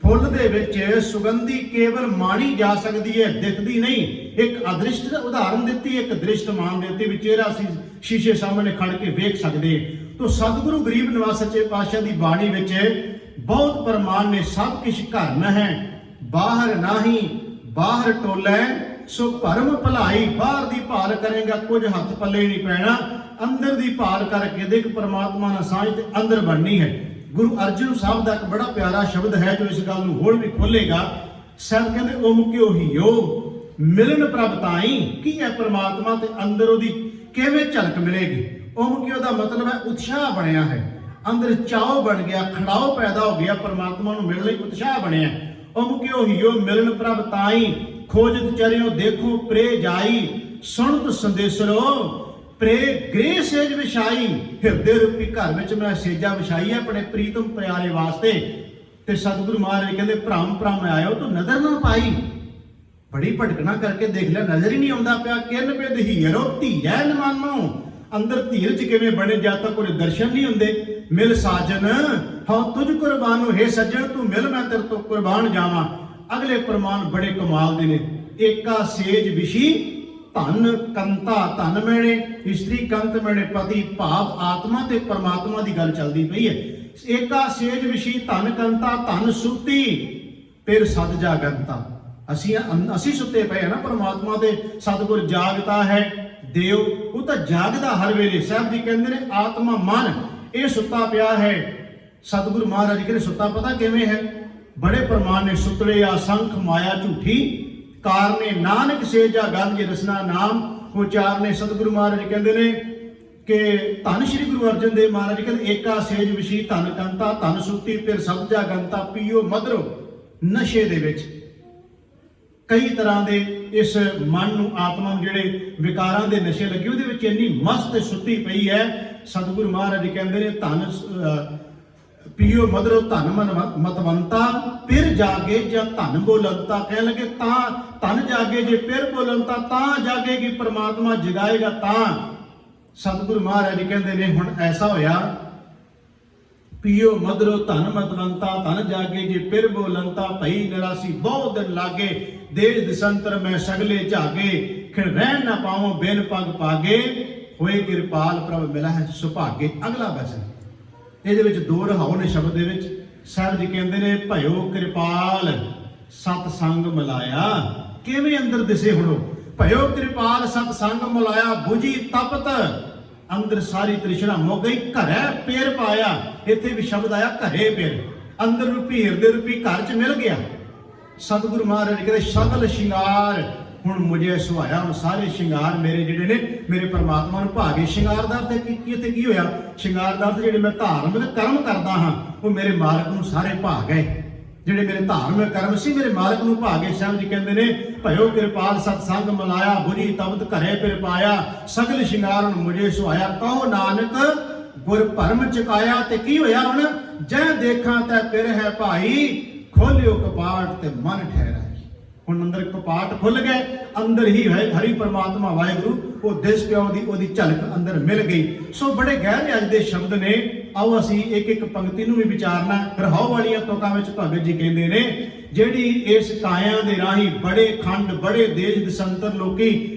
फुल दे विच सुगंधी केवल माणी जा सकती है, दिखती नहीं। एक अदृष्ट उदाहरण दी, एक दृष्ट मान देती भी चेहरा असीं शीशे सामने खड़ के वेख सकते। तो सतगुरु गरीब निवास सच्चे पातशाह की बाणी विच बहुत परमान ने सब किछ घर न है, बाहर नाही बाहर टोलै, सो भरम भलाई। बाहर दी भाल करेगा कुछ हथ पल्ले नहीं पैना, अंदर दी भाल करके देख परमात्मा नाल साझ ते अंदर बननी है। गुरु अर्जन साहब का एक बड़ा प्यारा शब्द है जो इस गल नूं होर भी खोलेगा। साहब कहते ओम क्यों हियो मिलन प्रभ ताई, की है परमात्मा ते अंदर ओदी किवें झलक मिलेगी। ओम क्यों दा मतलब है उत्साह बनया है, अंदर चाव बन गया, खड़ाव पैदा हो गया, परमात्मा नूं मिलण लई उत्साह बनया। ओम क्यों हियो मिलन प्रभ ताई, खोजत चरियो देखो प्रे जाई, सुनत संदेसरो प्रे गृह सेज विछाई। हिरदे रूपी घर विच मैं सेजा विछाई है अपने प्रीतम प्यारे वास्ते। ते सतगुरु महाराज कहते भ्रम भ्रम आयो तो नजर ना पाई। बड़ी भटकना करके देख लिया, नजर ही नहीं आउंदा पिया। किन बिद हीरो धीरै न मानो, अंदर धीरज किवें बने जद तक कोई दर्शन नहीं हुंदे। मिल साजन हाँ तुझ कुर्बानो, हे सज्जन तू मिल मैं तेरे तो कुर्बान जावां। अगले प्रमाण बड़े कमाल दे ने। एका सेज विशी धन कंता, धन मैणे इस्त्री कंत मैणे पति, भाव आत्मा ते परमात्मा की गल चलती पई है। एका सेज विशी धन कंता, धन सुती फिर सद जागंता। असी सुते पे है ना, परमात्मा दे सतगुर जागता है देव, वो तो जागदा हर वेले। साहब जी कहते ने आत्मा मन ये सुता पिया है। सतगुरु महाराज कहते सुता पता किवें है, बड़े प्रमाण ने। सुतले असंख माया झूठी, कारने नानक सेजा गंज रसना नाम उचारने। सतगुरु महाराज कहते ने कि धन श्री गुरु अर्जन देव महाराज कहते एका सेज विशी धन कंता, धन सुती फिर सब जागंता, पीओ मधुरो नशे दे विच। कई तरह के इस मन नूं आत्मा नूं जिहड़े विकारां दे नशे लगे उहदे विच इन्नी मस्त सुती पई है। सतगुरु महाराज कहते ने धन पीओ मधुरो धन मन मतवंता, फिर जागे जा धन बोलंता। कह लगे ता धन जागे जे फिर बोलंता, ता जागेगी परमात्मा जगाएगा ता। सतगुरु महाराज कहते ने हुण ऐसा होया, पीओ मधुरो धन मतवंता, धन जागे जे फिर बोलंता। भई निरासी बहुत दिन लागे, देश दिसंतर मैं सगले झागे, खिण रहन ना पावों बिन पग पागे, होए किरपाल प्रभ मिला है सुभागे। अगला वचन ਇਹਦੇ ਵਿੱਚ ਦੋ ਰਹਾਉ ਨੇ ਸ਼ਬਦ ਦੇ ਵਿੱਚ। ਸਾਹਿਬ ਜੀ ਕਹਿੰਦੇ ਨੇ ਭਇਓ ਕਿਰਪਾਲ ਸਤ ਸੰਗ ਮਿਲਾਇਆ। ਕਿਵੇਂ ਅੰਦਰ ਦਿਸੇ ਹੁਣੋ, ਭਇਓ ਕਿਰਪਾਲ ਸਤ ਸੰਗ ਮਿਲਾਇਆ, 부ਜੀ ਤਪਤ ਅੰਦਰ ਸਾਰੀ ਤ੍ਰਿਸ਼ਨਾ ਮੁੱਕ ਗਈ, ਘਰੇ ਪੇਰ ਪਾਇਆ। ਇੱਥੇ ਵੀ ਸ਼ਬਦ ਆਇਆ ਘਰੇ ਪੇਰ, ਅੰਦਰ ਰੂਪੀ ਹਿਰਦੇ ਰੂਪੀ ਘਰ ਚ ਮਿਲ ਗਿਆ। ਸਤਿਗੁਰੂ ਮਹਾਰਾਜ ਕਹਿੰਦੇ ਸ਼ਕਲ ਸ਼ਿੰਗਾਰ ਹੁਣ ਮੁਝੇ ਸੁਹਾਇਆ। ਹੁਣ ਸਾਰੇ ਸ਼ਿੰਗਾਰ ਮੇਰੇ ਜਿਹੜੇ ਨੇ ਮੇਰੇ ਪਰਮਾਤਮਾ ਨੂੰ ਭਾਗੇ। ਸ਼ਿੰਗਾਰਦਾਰ ਤੇ ਇੱਥੇ ਕੀ ਹੋਇਆ, ਸ਼ਿੰਗਾਰਦਾਰ ਤੇ ਜਿਹੜੇ ਮੈਂ ਧਾਰਮਿਕ ਕਰਮ ਕਰਦਾ ਹਾਂ ਉਹ ਮੇਰੇ ਮਾਲਕ ਨੂੰ ਸਾਰੇ ਭਾ ਗਏ। ਜਿਹੜੇ ਮੇਰੇ ਧਾਰਮਿਕ ਕਰਮ ਸੀ ਮੇਰੇ ਮਾਲਕ ਨੂੰ ਭਾ ਗਏ। ਸਾਹਿਬ ਜੀ ਕਹਿੰਦੇ ਨੇ ਭਇਓ ਕਿਰਪਾਲ ਸਤ ਸੰਗ ਮਿਲਾਇਆ, 부ਜੀ ਤਬਤ ਘਰੇ ਫਿਰ ਪਾਇਆ, ਸਗਲ ਸ਼ਿੰਗਾਰ ਹੁਣ ਮੁਝੇ ਸੁਹਾਇਆ। ਕਹੋ ਨਾਨਕ ਗੁਰ ਭਰਮ ਚੁਕਾਇਆ। ਤੇ ਕੀ ਹੋਇਆ ਹੁਣ, ਜੈ ਦੇਖਾਂ ਤੈ ਪਿਰ ਹੈ ਭਾਈ, ਖੋਲਿਓ ਕਪਾਟ ਤੇ ਮਨ ਠਹਿਰਾਈ। ਹੁਣ ਅੰਦਰ ਕਪਾਟ ਖੁੱਲ ਗਏ, ਅੰਦਰ ਹੀ ਹੈ ਹਰੀ ਪਰਮਾਤਮਾ ਵਾਹਿਗੁਰੂ, ਉਹ ਦਿਸ ਪਿਓ ਦੀ ਉਹਦੀ ਝਲਕ ਅੰਦਰ ਮਿਲ ਗਈ। ਸੋ ਬੜੇ ਗਹਿਰੇ ਅੱਜ ਦੇ ਸ਼ਬਦ ਨੇ। ਆਓ ਅਸੀਂ ਇੱਕ ਇੱਕ ਪੰਕਤੀ ਨੂੰ ਵੀ ਵਿਚਾਰਨਾ। ਰਹਾਉ ਵਾਲੀਆਂ ਤੁਕਾਂ ਵਿੱਚ ਭਗਤ ਜੀ ਕਹਿੰਦੇ ਨੇ ਜਿਹੜੀ ਇਸ ਕਾਇਆ ਦੇ ਰਾਹੀਂ ਬੜੇ ਖੰਡ ਬੜੇ ਦੇਸ਼ ਦਸੰਤਰ ਲੋਕੀ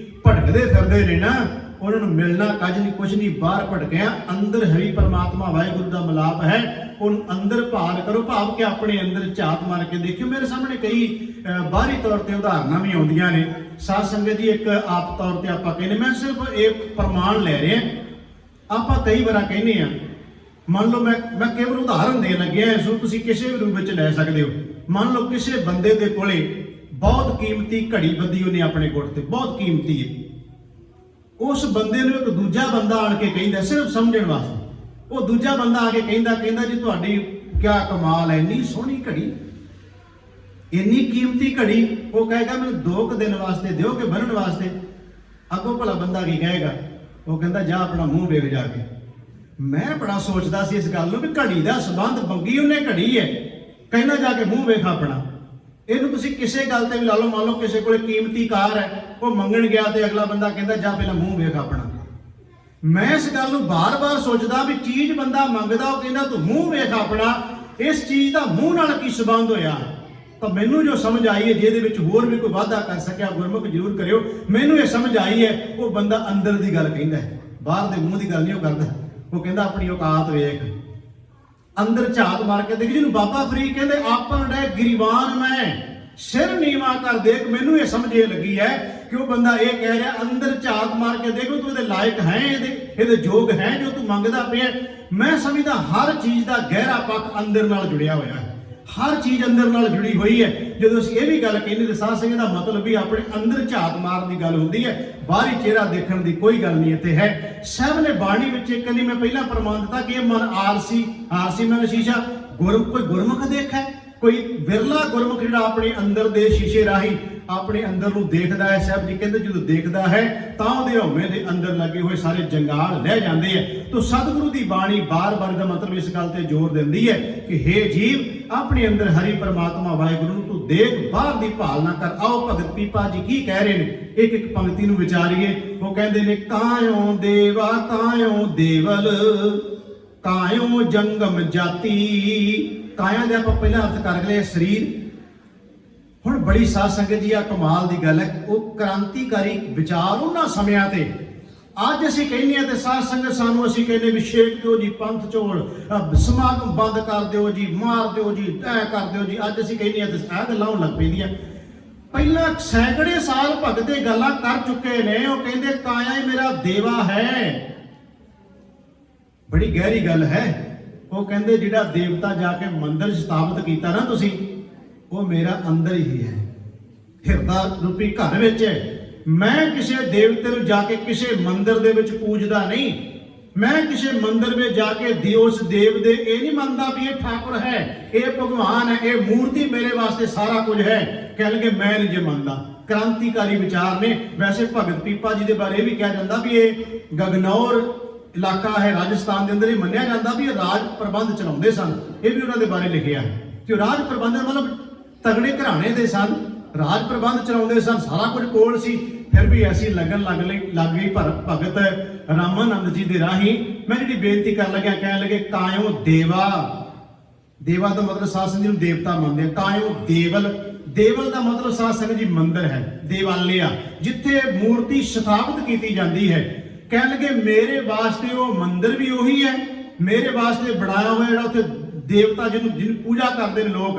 ਭਟਕਦੇ ਫਿਰਦੇ ਨੇ ਨਾ, ਉਹਨਾਂ ਨੂੰ ਮਿਲਣਾ ਕੱਜ ਨਹੀਂ ਕੁਛ ਨਹੀਂ, ਬਾਹਰ ਭਟਕਿਆ ਅੰਦਰ ਹਰੀ ਪਰਮਾਤਮਾ ਵਾਹਿਗੁਰੂ ਦਾ ਮਿਲਾਪ ਹੈ। ਉਹਨੂੰ ਅੰਦਰ ਭਾਲ ਕਰੋ, ਭਾਵ ਕਿ ਆਪਣੇ ਅੰਦਰ ਝਾਤ ਮਾਰ ਕੇ ਦੇਖਿਓ। ਮੇਰੇ ਸਾਹਮਣੇ ਕਈ ਬਾਹਰੀ ਤੌਰ ਤੇ ਉਦਾਹਰਨਾਂ ਵੀ ਆਉਂਦੀਆਂ ਨੇ। ਸਾਧ ਸੰਗਤ ਜੀ ਇੱਕ ਆਪ ਤੌਰ ਤੇ ਆਪਾਂ ਕਹਿੰਦੇ, ਮੈਂ ਸਿਰਫ ਇਹ ਪ੍ਰਮਾਣ ਲੈ ਰਿਹਾ। ਆਪਾਂ ਕਈ ਵਾਰ ਕਹਿੰਦੇ ਆ, ਮੰਨ ਲਓ ਮੈਂ ਕੇਵਲ ਉਦਾਹਰਨ ਦੇਣ ਲੱਗਿਆ, ਇਸ ਨੂੰ ਤੁਸੀਂ ਕਿਸੇ ਵੀ ਰੂਪ ਵਿੱਚ ਲੈ ਸਕਦੇ ਹੋ। ਮੰਨ ਲਓ ਕਿਸੇ ਬੰਦੇ ਦੇ ਕੋਲੇ ਬਹੁਤ ਕੀਮਤੀ ਘੜੀ ਬੱਧੀ ਉਹਨੇ ਆਪਣੇ ਕੋਟ ਤੇ, ਬਹੁਤ ਕੀਮਤੀ ਹੈ। ਉਸ ਬੰਦੇ ਨੂੰ ਇੱਕ ਦੂਜਾ ਬੰਦਾ ਆਣ ਕੇ ਕਹਿੰਦਾ, ਸਿਰਫ ਸਮਝਣ ਵਾਸਤੇ, ਉਹ ਦੂਜਾ ਬੰਦਾ ਆ ਕੇ ਕਹਿੰਦਾ ਜੀ ਤੁਹਾਡੀ ਕਿਆ ਕਮਾਲ ਹੈ, ਇੰਨੀ ਸੋਹਣੀ ਘੜੀ, ਇੰਨੀ ਕੀਮਤੀ ਘੜੀ। ਉਹ ਕਹੇਗਾ ਮੈਨੂੰ 2 ਦਿਨ ਵਾਸਤੇ ਦਿਓ ਕਿ ਬੰਨਣ ਵਾਸਤੇ। ਅੱਗੋਂ ਭਲਾ ਬੰਦਾ ਕੀ ਕਹੇਗਾ, ਉਹ ਕਹਿੰਦਾ ਜਾ ਆਪਣਾ ਮੂੰਹ ਵੇਖ ਜਾ ਕੇ। ਮੈਂ ਬੜਾ ਸੋਚਦਾ ਸੀ ਇਸ ਗੱਲ ਨੂੰ ਵੀ ਘੜੀ ਦਾ ਸੰਬੰਧ ਮੰਗੀ ਉਹਨੇ ਘੜੀ ਹੈ, ਕਹਿੰਦਾ ਜਾ ਕੇ ਮੂੰਹ ਵੇਖ ਆਪਣਾ। ਇਹਨੂੰ ਤੁਸੀਂ ਕਿਸੇ ਗੱਲ ਤੇ ਵੀ ਲਾ ਲਓ। ਮੰਨ ਲਓ ਕਿਸੇ ਕੋਲੇ ਕੀਮਤੀ ਕਾਰ ਹੈ, ਉਹ ਮੰਗਣ ਗਿਆ ਤੇ ਅਗਲਾ ਬੰਦਾ ਕਹਿੰਦਾ ਜਾ ਪਹਿਲਾਂ ਮੂੰਹ ਵੇਖ ਆਪਣਾ। ਮੈਂ ਇਸ ਗੱਲ ਨੂੰ ਬਾਰ-ਬਾਰ ਸੋਚਦਾ ਵੀ ਚੀਜ਼ ਬੰਦਾ ਮੰਗਦਾ, ਉਹ ਕਹਿੰਦਾ ਤੂੰ ਮੂੰਹ ਵੇਖ ਆਪਣਾ। ਇਸ ਚੀਜ਼ ਦਾ ਮੂੰਹ ਨਾਲ ਕੀ ਸੰਬੰਧ ਹੋਇਆ? ਤਾਂ ਮੈਨੂੰ ਜੋ ਸਮਝ ਆਈ ਹੈ, ਜਿਹਦੇ ਵਿੱਚ ਹੋਰ ਵੀ ਕੋਈ ਵਾਧਾ ਕਰ ਸਕਿਆ ਗੁਰਮੁਖ ਜ਼ਰੂਰ ਕਰਿਓ। ਮੈਨੂੰ ਇਹ ਸਮਝ ਆਈ ਹੈ, ਉਹ ਬੰਦਾ ਅੰਦਰ ਦੀ ਗੱਲ ਕਹਿੰਦਾ ਹੈ, ਬਾਹਰ ਦੇ ਮੂੰਹ ਦੀ ਗੱਲ ਨਹੀਂ ਉਹ ਕਰਦਾ। ਉਹ ਕਹਿੰਦਾ ਆਪਣੀ ਔਕਾਤ ਵੇਖ, ਅੰਦਰ ਝਾਤ ਮਾਰ ਕੇ ਦੇਖ, ਜਿਹਨੂੰ ਬਾਬਾ ਫਰੀਦ ਕਹਿੰਦੇ ਆਪਨ ਰਹਿ ਗਰੀਬਾਨ ਮੈਂ ਸਿਰ ਨੀਵਾ ਕਰ ਦੇਖ। ਮੈਨੂੰ ਇਹ ਸਮਝ ਇਹ ਲੱਗੀ ਹੈ ਕਿ ਉਹ ਬੰਦਾ ਇਹ ਕਹਿ ਰਿਹਾ ਅੰਦਰ ਝਾਤ ਮਾਰ ਕੇ ਦੇਖੋ ਤੂੰ ਇਹਦੇ ਲਾਇਕ ਹੈ, ਇਹਦੇ ਯੋਗ ਹੈ ਜੋ ਤੂੰ ਮੰਗਦਾ ਪਿਆ। ਮੈਂ ਸਮਝਦਾ ਹਰ ਚੀਜ਼ ਦਾ ਗਹਿਰਾ ਪੱਖ ਅੰਦਰ ਨਾਲ ਜੁੜਿਆ ਹੋਇਆ ਹੈ, ਹਰ ਚੀਜ਼ ਅੰਦਰ ਨਾਲ ਜੁੜੀ ਹੋਈ ਹੈ। ਜਦੋਂ ਅਸੀਂ ਇਹ ਵੀ ਗੱਲ ਕਹਿੰਦੇ ਸਾਧ ਸੰਗਤ ਦਾ ਮਤਲਬ ਵੀ ਆਪਣੇ ਅੰਦਰ ਝਾਤ ਮਾਰਨ ਦੀ ਗੱਲ ਹੁੰਦੀ ਹੈ, ਬਾਹਰੀ ਚਿਹਰਾ ਦੇਖਣ ਦੀ ਕੋਈ ਗੱਲ ਨਹੀਂ ਇੱਥੇ ਹੈ। ਸਾਹਿਬ ਨੇ ਬਾਣੀ ਵਿੱਚ ਇੱਕ ਕਹਿੰਦੀ ਮੈਂ ਪਹਿਲਾਂ ਪ੍ਰਮਾਣ ਦਿੱਤਾ ਕਿ ਇਹ ਮਨ ਆਰਸੀ ਮੈਂ ਸ਼ੀਸ਼ਾ ਕੋਈ ਗੁਰਮੁਖ ਦੇਖੈ, ਕੋਈ ਵਿਰਲਾ ਗੁਰਮੁਖ ਜਿਹੜਾ ਆਪਣੇ ਅੰਦਰ ਦੇ ਸ਼ੀਸ਼ੇ ਰਾਹੀਂ ਆਪਣੇ ਅੰਦਰ ਨੂੰ ਦੇਖਦਾ ਹੈ। ਸਾਹਿਬ ਜੀ ਕਹਿੰਦੇ ਜਦੋਂ ਦੇਖਦਾ ਹੈ ਤਾਂ ਉਹਦੇ ਹਉਮੈ ਦੇ ਅੰਦਰ ਲੱਗੇ ਹੋਏ ਸਾਰੇ ਜੰਗਾਲ ਲੈ ਜਾਂਦੇ ਹੈ। ਤਾਂ ਸਤਿਗੁਰੂ ਦੀ ਬਾਣੀ ਬਾਰ-ਬਾਰ ਦਾ ਮਤਲਬ ਇਸ ਗੱਲ ਤੇ ਜ਼ੋਰ ਦਿੰਦੀ ਹੈ ਕਿ ਹੇ ਜੀਵ ਆਪਣੇ ਅੰਦਰ ਹਰੀ ਪਰਮਾਤਮਾ ਵਾਹਿਗੁਰੂ ਨੂੰ ਤੂੰ ਦੇਖ, ਬਾਹਰ ਦੀ ਭਾਲ ਨਾ ਕਰ। ਆਓ ਭਗਤ ਪੀਪਾ ਜੀ ਕੀ ਕਹਿ ਰਹੇ ਨੇ, ਇੱਕ ਇੱਕ ਪੰਕਤੀ ਨੂੰ ਵਿਚਾਰੀਏ। ਉਹ ਕਹਿੰਦੇ ਨੇ ਕਾਇਓ ਦੇਵਾ ਕਾਇਓ ਦੇਵਲ ਕਾਇਓ ਜੰਗਮ ਜਾਤੀ। ਕਾਇਆ ਦੇ ਆਪਾਂ ਪਹਿਲਾਂ ਅਰਥ ਕਰ ਲਏ ਸਰੀਰ। ਹੁਣ ਬੜੀ ਸਾਧ ਸੰਗਤ ਜੀ ਆ ਕਮਾਲ ਦੀ ਗੱਲ ਹੈ, ਉਹ ਕ੍ਰਾਂਤੀਕਾਰੀ ਵਿਚਾਰ ਉਹਨਾਂ ਸਮਿਆਂ ਤੇ ਅੱਜ ਅਸੀਂ ਕਹਿੰਦੇ ਆ ਤੇ ਸਾਧ ਸੰਗਤ ਸਾਨੂੰ ਅਸੀਂ ਕਹਿੰਦੇ ਵੀ ਛੇਕ ਦਿਓ ਜੀ, ਪੰਥ ਚੋਲ ਸਮਾਗਮ ਬੰਦ ਕਰ ਦਿਓ ਜੀ, ਮਾਰ ਦਿਓ ਜੀ, ਐ ਕਰ ਦਿਓ ਜੀ। ਅੱਜ ਅਸੀਂ ਕਹਿੰਦੇ ਆ ਤੇ ਆਹ ਗੱਲਾਂ ਹੋਣ ਲੱਗ ਪੈਂਦੀਆਂ। ਪਹਿਲਾਂ ਸੈਂਕੜੇ ਸਾਲ ਭਗਤ ਇਹ ਗੱਲਾਂ ਕਰ ਚੁੱਕੇ ਨੇ। ਉਹ ਕਹਿੰਦੇ ਕਾਇਆ ਹੀ ਮੇਰਾ ਦੇਵਾ ਹੈ। ਬੜੀ ਗਹਿਰੀ ਗੱਲ ਹੈ। ਉਹ ਕਹਿੰਦੇ ਜਿਹੜਾ ਦੇਵਤਾ ਜਾ ਕੇ ਮੰਦਿਰ ਸਥਾਪਿਤ ਕੀਤਾ ਨਾ ਤੁਸੀਂ, ਉਹ ਮੇਰਾ ਅੰਦਰ ਹੀ ਹੈ, ਹਿਰਦਾ ਰੂਪੀ ਘਰ ਵਿੱਚ ਹੈ। ਮੈਂ ਕਿਸੇ ਦੇਵਤੇ ਨੂੰ ਜਾ ਕੇ ਕਿਸੇ ਮੰਦਿਰ ਦੇ ਵਿੱਚ ਪੂਜਦਾ ਨਹੀਂ। ਮੈਂ ਕਿਸੇ ਮੰਦਿਰ ਵਿੱਚ ਜਾ ਕੇ ਉਸ ਦੇਵ ਦੇ ਇਹ ਨਹੀਂ ਮੰਨਦਾ ਵੀ ਇਹ ਠਾਕੁਰ ਹੈ, ਇਹ ਭਗਵਾਨ ਹੈ, ਇਹ ਮੂਰਤੀ ਮੇਰੇ ਵਾਸਤੇ ਸਾਰਾ ਕੁਝ ਹੈ। ਕਹਿਣਗੇ ਮੈਂ ਨਹੀਂ ਜੇ ਮੰਨਦਾ। ਕ੍ਰਾਂਤੀਕਾਰੀ ਵਿਚਾਰ ਨੇ। ਵੈਸੇ ਭਗਤ ਪੀਪਾ ਜੀ ਦੇ ਬਾਰੇ ਵੀ ਕਿਹਾ ਜਾਂਦਾ ਵੀ ਇਹ ਗਗਨੌਰ ਇਲਾਕਾ ਹੈ ਰਾਜਸਥਾਨ ਦੇ ਅੰਦਰ। ਇਹ ਮੰਨਿਆ ਜਾਂਦਾ ਵੀ ਇਹ ਰਾਜ ਪ੍ਰਬੰਧ ਚਲਾਉਂਦੇ ਸਨ। ਇਹ ਵੀ ਉਹਨਾਂ ਦੇ ਬਾਰੇ ਲਿਖਿਆ ਹੈ ਕਿ ਰਾਜ ਪ੍ਰਬੰਧ ਮਤਲਬ ਤਗੜੇ ਘਰਾਣੇ ਦੇ ਸਨ, ਰਾਜ ਪ੍ਰਬੰਧ ਚਲਾਉਂਦੇ ਸਨ, ਸਾਰਾ ਕੁਝ ਕੋਲ ਸੀ। ਫਿਰ ਵੀ ਐਸੀ ਲੱਗਣ ਲੱਗ ਗਈ ਭਗਤ ਰਾਮਾਨੰਦ ਜੀ ਦੇ ਰਾਹੀਂ। ਮੈਂ ਜਿਹੜੀ ਬੇਨਤੀ ਕਰਨ ਲੱਗਿਆ ਕਹਿਣ ਲੱਗੇ ਕਾਇਓ ਦੇਵਾ। ਦੇਵਾ ਦਾ ਮਤਲਬ ਸਾਧ ਸੰਗਤ ਨੂੰ ਦੇਵਤਾ ਮੰਨਦੇ ਆ। ਕਾਇਓ ਦੇਵਲ, ਦੇਵਲ ਦਾ ਮਤਲਬ ਸਾਧ ਸੰਗਤ ਜੀ ਮੰਦਿਰ ਹੈ, ਦੇਵਾਲਿਆ, ਜਿੱਥੇ ਮੂਰਤੀ ਸਥਾਪਿਤ ਕੀਤੀ ਜਾਂਦੀ ਹੈ। ਕਹਿਣ ਲੱਗੇ ਮੇਰੇ ਵਾਸਤੇ ਉਹ ਮੰਦਿਰ ਵੀ ਉਹੀ ਹੈ, ਮੇਰੇ ਵਾਸਤੇ ਬਣਾਇਆ ਹੋਇਆ ਜਿਹੜਾ ਉੱਥੇ ਦੇਵਤਾ ਜਿਹਨੂੰ ਪੂਜਾ ਕਰਦੇ ਨੇ ਲੋਕ,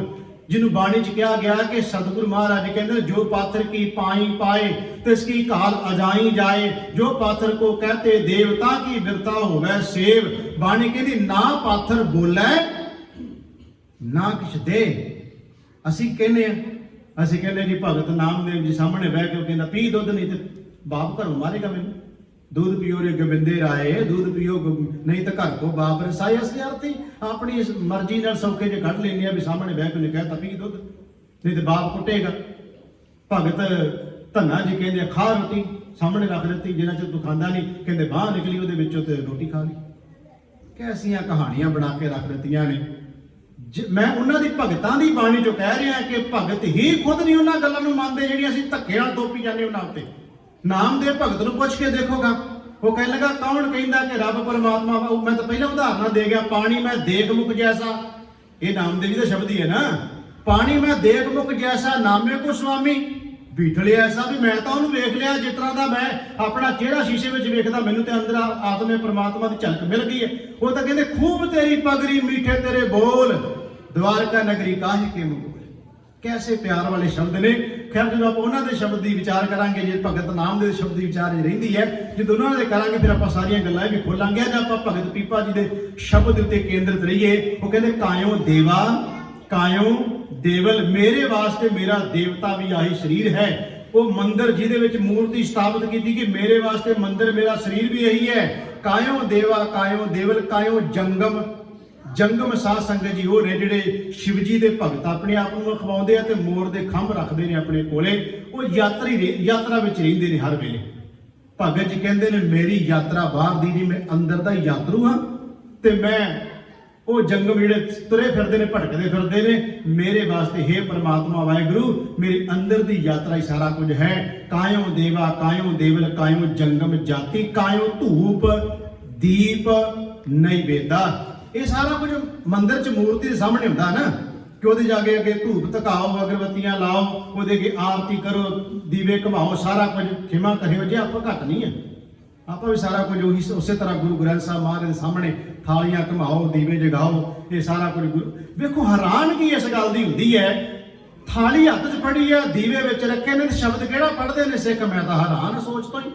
ਜਿਹਨੂੰ ਬਾਣੀ ਚ ਕਿਹਾ ਗਿਆ ਕਿ ਸਤਿਗੁਰੂ ਮਹਾਰਾਜ ਕਹਿੰਦੇ ਜੋ ਪਾਥਰ ਕੀ ਪਾਈ ਪਾਏ ਤਿਸ ਕੀ ਕਾਲ ਅਜਾਈ ਜਾਏ, ਜੋ ਪਾਥਰ ਕੋ ਕਹਤੇ ਦੇਵਤਾ ਕੀ ਬਿਰਤਾ ਹੋਵੇ ਸੇਵ। ਬਾਣੀ ਕਹਿੰਦੀ ਨਾ ਪਾਥਰ ਬੋਲੇ ਨਾ ਕਿਛ ਦੇ। ਅਸੀਂ ਕਹਿੰਦੇ ਜੀ ਭਗਤ ਨਾਮਦੇਵ ਜੀ ਸਾਹਮਣੇ ਬਹਿ ਕੇ ਉਹ ਕਹਿੰਦਾ ਪੀ ਦੁੱਧ ਨਹੀਂ ਤੇ ਬਾਪ ਘਰੋਂ ਮਾਰੇਗਾ ਮੈਨੂੰ। दूध पियो रे गोबिंदे राय, दूध पियो नहीं तो घर को बाप रसाए। असली अर्थी अपनी इस मर्जी नाल सौखे जे कढ़ लेने भी सामने बह के कहता पी दुध नहीं तो बाप कुटेगा। भगत धन्ना जी कहते खा रोटी सामने रख दी, जिन्ना चर तू खांदा नहीं कहते बाहर निकली वो तो रोटी खा ली। कैसियां कहानियां बना के रख दित्तियां ने। मैं उन्हां दी भगतां दी बाणी चो कह रहा कि भगत ही खुद नहीं उन्हां गल्लां नूं मंनदे जिहड़ियां असीं धक्के नाल थोपी जाने उन्हां उत्ते। नामदेव भगत ਨੂੰ ਪੁੱਛ ਕੇ ਦੇਖੋਗਾ, ਉਹ ਕਹਿਣ ਲੱਗਾ ਕੌਣ ਕਹਿੰਦਾ ਕਿ ਰੱਬ ਪਰਮਾਤਮਾ। ਮੈਂ ਤਾਂ ਪਹਿਲਾਂ ਉਦਾਹਰਨਾਂ ਦੇ ਗਿਆ, ਪਾਣੀ ਮੈਂ ਦੇਖ ਮੁਖ ਜੈਸਾ, ਇਹ ਨਾਮਦੇਵ ਜੀ ਦਾ ਸ਼ਬਦ ਹੀ ਹੈ ਨਾ। ਪਾਣੀ ਮੈਂ ਦੇਖ ਮੁਖ ਜੈਸਾ ਨਾਮੇ ਕੋ ਸੁਆਮੀ, ਬੀਠਲੇ ਐਸਾ ਵੀ ਮੈਂ ਤਾਂ ਉਹਨੂੰ ਵੇਖ ਲਿਆ ਜਿਸ ਤਰ੍ਹਾਂ ਦਾ ਮੈਂ ਆਪਣਾ ਚਿਹਰਾ ਸ਼ੀਸ਼ੇ ਵਿੱਚ ਵੇਖਦਾ, ਮੈਨੂੰ ਤੇ ਅੰਦਰ ਆਤਮੇ ਪਰਮਾਤਮਾ ਦੀ ਝਲਕ ਮਿਲ ਗਈ ਹੈ। ਉਹ ਤਾਂ ਕਹਿੰਦੇ ਖੂਬ ਤੇਰੀ ਪਗਰੀ ਮੀਠੇ ਤੇਰੇ ਬੋਲ, ਦਵਾਰਕਾ ਨਗਰੀ ਕਾਹੇ ਕੇ ਮੁਗਲ। कैसे प्यार वाले शब्द ने। खैर जो आप उन्होंने शब्द की विचार करांगे, जो भगत नामदेव शब्द की विचार रही है, जो उन्होंने करांगे फिर आप सारिया गल्लां भी खोलांगे। जब आप भगत पीपा जी के शब्द उत्ते केंद्रित रहिए। वो कहते कायो देवा कायो देवल, मेरे वास्ते मेरा देवता भी आही शरीर है। वो मंदिर जिहदे विच मूर्ति स्थापित की कि मेरे वास्ते मंदिर मेरा शरीर भी यही है। कायो देवा कायो देवल कायो जंगम। जंगम साध संगत जी वो ने जिहड़े शिव जी के भगत अपने आप को खवाउंदे आ ते मोर दे खंभ रखते हैं अपने कोले। वो यात्रा विच रहिंदे ने हर वेले। भगत जी कहंदे ने मेरी यात्रा बाहर दी नहीं, मैं अंदर दा यात्रू हाँ। ते मैं वो जंगम जिहड़े तुरे फिरदे ने भटकदे फिरदे ने, मेरे वास्ते हे परमात्मा वाहिगुरू मेरे अंदर दी यात्रा ही सारा कुछ है। कायो देवा कायो देवल कायो जंगम जाति, कायो धूप दीप नैवेदा। ये सारा कुछ मंदिर च मूर्ति के सामने होंदा ना कि ਉਹਦੇ जाके अगे धूप धकाओ, अगरबत्तियां लाओ, ਉਹਦੇ अगे आरती करो, दीवे घुमाओ, सारा कुछ खिमा करियो। जे आप घट नहीं है, आप भी सारा कुछ उसी तरह गुरु ग्रंथ साहब महाराज के सामने थालियां घुमाओ, दीवे जगाओ, ये सारा कुछ गुरु। देखो हैरानगी इस गल की होंदी है, थाली हत्थ च फड़ी है, दीवे विच रखे ने, शब्द किहड़ा पढ़दे ने सिख? मैं तां हैरान सोच तो ही।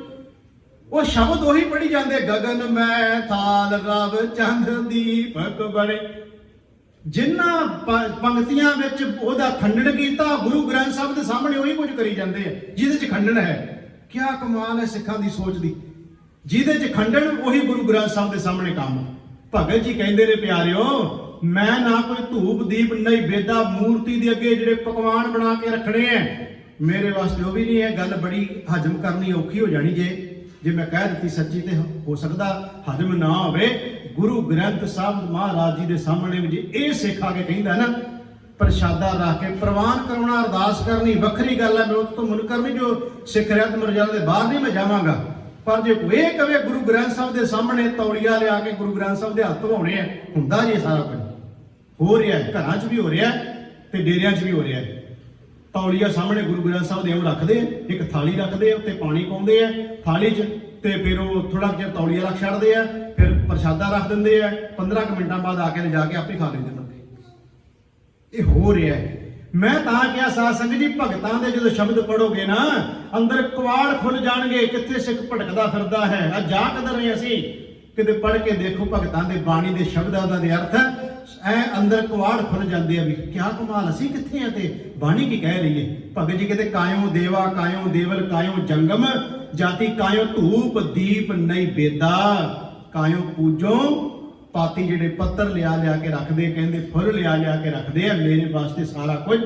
वो शब्द उही पढ़ी जाते, गगन मैं थाल रव चंद दीपक बड़े। जिन्हां पंक्तियां विच ओहदा खंडन कीता, गुरु ग्रंथ साहिब दे सामने उही कुछ करी जाते हैं जिहदे च खंडन है। क्या कमाल है सिखां दी सोच दी, जिहदे च खंडन उही गुरु ग्रंथ साहिब दे सामने काम। भगत जी कहंदे ने प्यारिओ, मैं ना कोई धूप दीप नहीं बेदा मूर्ति दे अगे जिहड़े पकवान बना के रखने हैं, मेरे वास्ते वो भी नहीं है। गल बड़ी हजम करनी औखी हो जानी जे मैं कह दी सच्ची, तो हो सकता हजम ना होवे। गुरु ग्रंथ साहिब महाराज जी के सामने भी जे ये सिख आके कहता ना, प्रशादा रख के प्रवान करना, अरदास करनी वखरी गल है, मैं उस तो मुनकर नहीं जो सिख रियात मर्यादा के बाहर नहीं मैं जावांगा। पर जो कोई कहे गुरु ग्रंथ साहिब के सामने तौलिया लिया के गुरु ग्रंथ साहिब के हत्थ धोने हैं, हुंदा जी सारा कुछ हो रहा है, घरां च भी हो रहा है तो डेरियां च भी हो रहा है। तौलिया सामने गुरु ग्रंथ साहिब दे रखते, एक थाली रखते, उत्ते पानी पाउंदे आ थाली च, ते फिर वो थोड़ा चिर तौलिया रख छड्डदे आ, फिर प्रशादा रख दिंदे आ, 15 मिनटां बाद आके जाके आपे खा लेंदे मुड़ के। ये हो रहा है। मैं तां क्या साध संगत जी, भगतां दे जो शब्द पढ़ोगे ना, अंदर कवाड़ खुल जाणगे, कित्थे सिख भटकदा फिरदा है। अज जा किधर रहे असीं, किते पढ़ के देखो भगतां दे बाणी दे शब्दां दा अर्थ ऐ अंदर कवाड़ खुल जाते हैं भी क्या कमाल, असीं कित्थे हैं ते बाणी की कह रही है। भगत जी कहते कायो देवा कायो देवल कायो जंगम जाति कायो धूप दीप नहीं बेदा कायो पूजो पाती। जिहड़े पत्तर लिया के रखते, कहते फुल लिया के रखते हैं, मेरे वास्ते सारा कुछ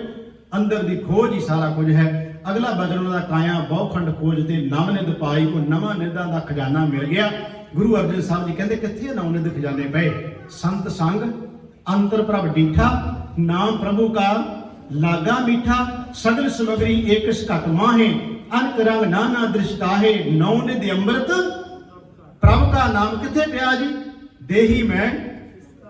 अंदर दी खोज ही सारा कुछ है। अगला बचन उन्हां दा काया बहुखंड खोजते नव निध पाई, को नवां निधां दा खजाना मिल गया। गुरु अर्जन साहब जी कहते कित्थे नव निध खजाने पए? संत संग अंतर प्रभ डीठा, नाम प्रभु का लागा मीठा, सगल समगरी एक घट माहे, अनक रंग नाना दृष्टाहे, नौ निधि अमृत प्रभ का नाम किथे पिया जी? देही मैं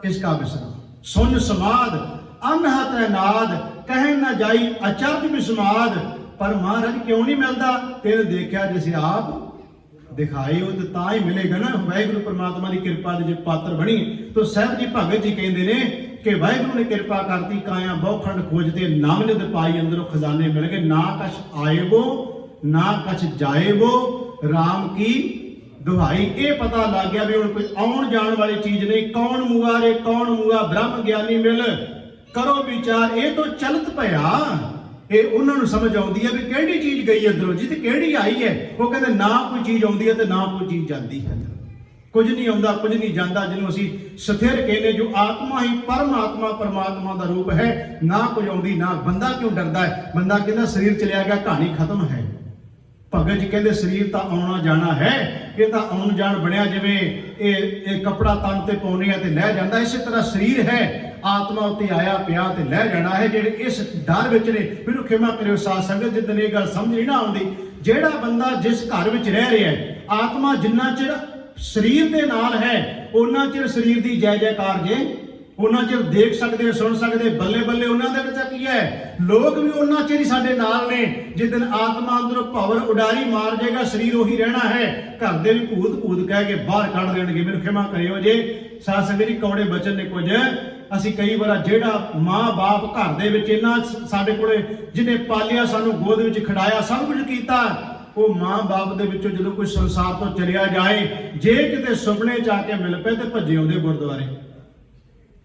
किसका बिसरा, सुन समाद अनहत नाद, कह न जाई अचरज विस्माद। पर महाराज क्यों नहीं मिलता? तेरे देखा जिसे आप दिखाई हो तो ही मिलेगा ना। वाहिगुरु परमात्मा की कृपा के जो पात्र बनी तो साहब जी भगत जी कहते हैं कि वाहिगुरु ने कृपा करती, काया बहुखंड खोजते नाम निध पाई, अंदरों खजाने मिल गए। ना कछ आए वो ना कछ जाए वो, राम की दुहाई। ये पता लग गया भी हुण कोई आउण जाण वाली चीज नहीं। कौन मुआ रे कौन मुआ, ब्रह्म ज्ञानी मिल करो विचार। ये तो चलत पया, ये उन्होंने समझ आती है भी किहड़ी चीज गई अंदरों जी, तो किहड़ी आई है। वो कहते ना कोई चीज आती है तो ना कोई चीज जाती है, कुछ नहीं आता कुछ नहीं जाता। जिन्होंने असीं स्थिर कहने, जो आत्मा ही परमात्मा परमात्मा का रूप है, ना कुछ आती ना। बंदा क्यों डरता है? बंदा कहता शरीर चलिया गया कहानी खत्म है। भगत जी कहते शरीर तो आना जाना है, ये तो आउण जाण बनिया जिवें कपड़ा तन ते पाउने आ ते लह जांदा, इस तरह शरीर है आत्मा उत्ते आया पिया ते लह जाना है। जिहड़े इस डर विच ने, मैनूं खिमा करिओ साध संगत जिद्दन ये गल समझ नहीं ना आउंदी। जिहड़ा बंदा जिस घर विच रह रहा है, आत्मा जिन्ना चिर शरीर दे नाल है उन्ना चिर शरीर दी जय जयकार जे, उन्ना चिर देख सकते सुन सकते, बल्ले बल्ले उन्होंने की है। लोग भी उन्ना चिर ही साडे नाल ने। जिस दिन आत्मा अंदरों भवर उडारी मार जाएगा, शरीर उही रहना है। घर दे भी भूत भूत कह के बाहर कढ़ देणगे। मैनूं खिमा करिओ जे साध संगत जी, कौड़े बचन ने कुछ असीं कई बार जिहड़ा माँ बाप घर दे विच इन्ना साडे कोले जिन्हें पालिया, सानूं गोद विच खिडाया, सब कुछ कीता, वो माँ बाप दे विचों जदों कोई संसार तो चलिया जाए, जे किते सुपने च आके मिल पे ते भज्जे आउंदे गुरद्वारे।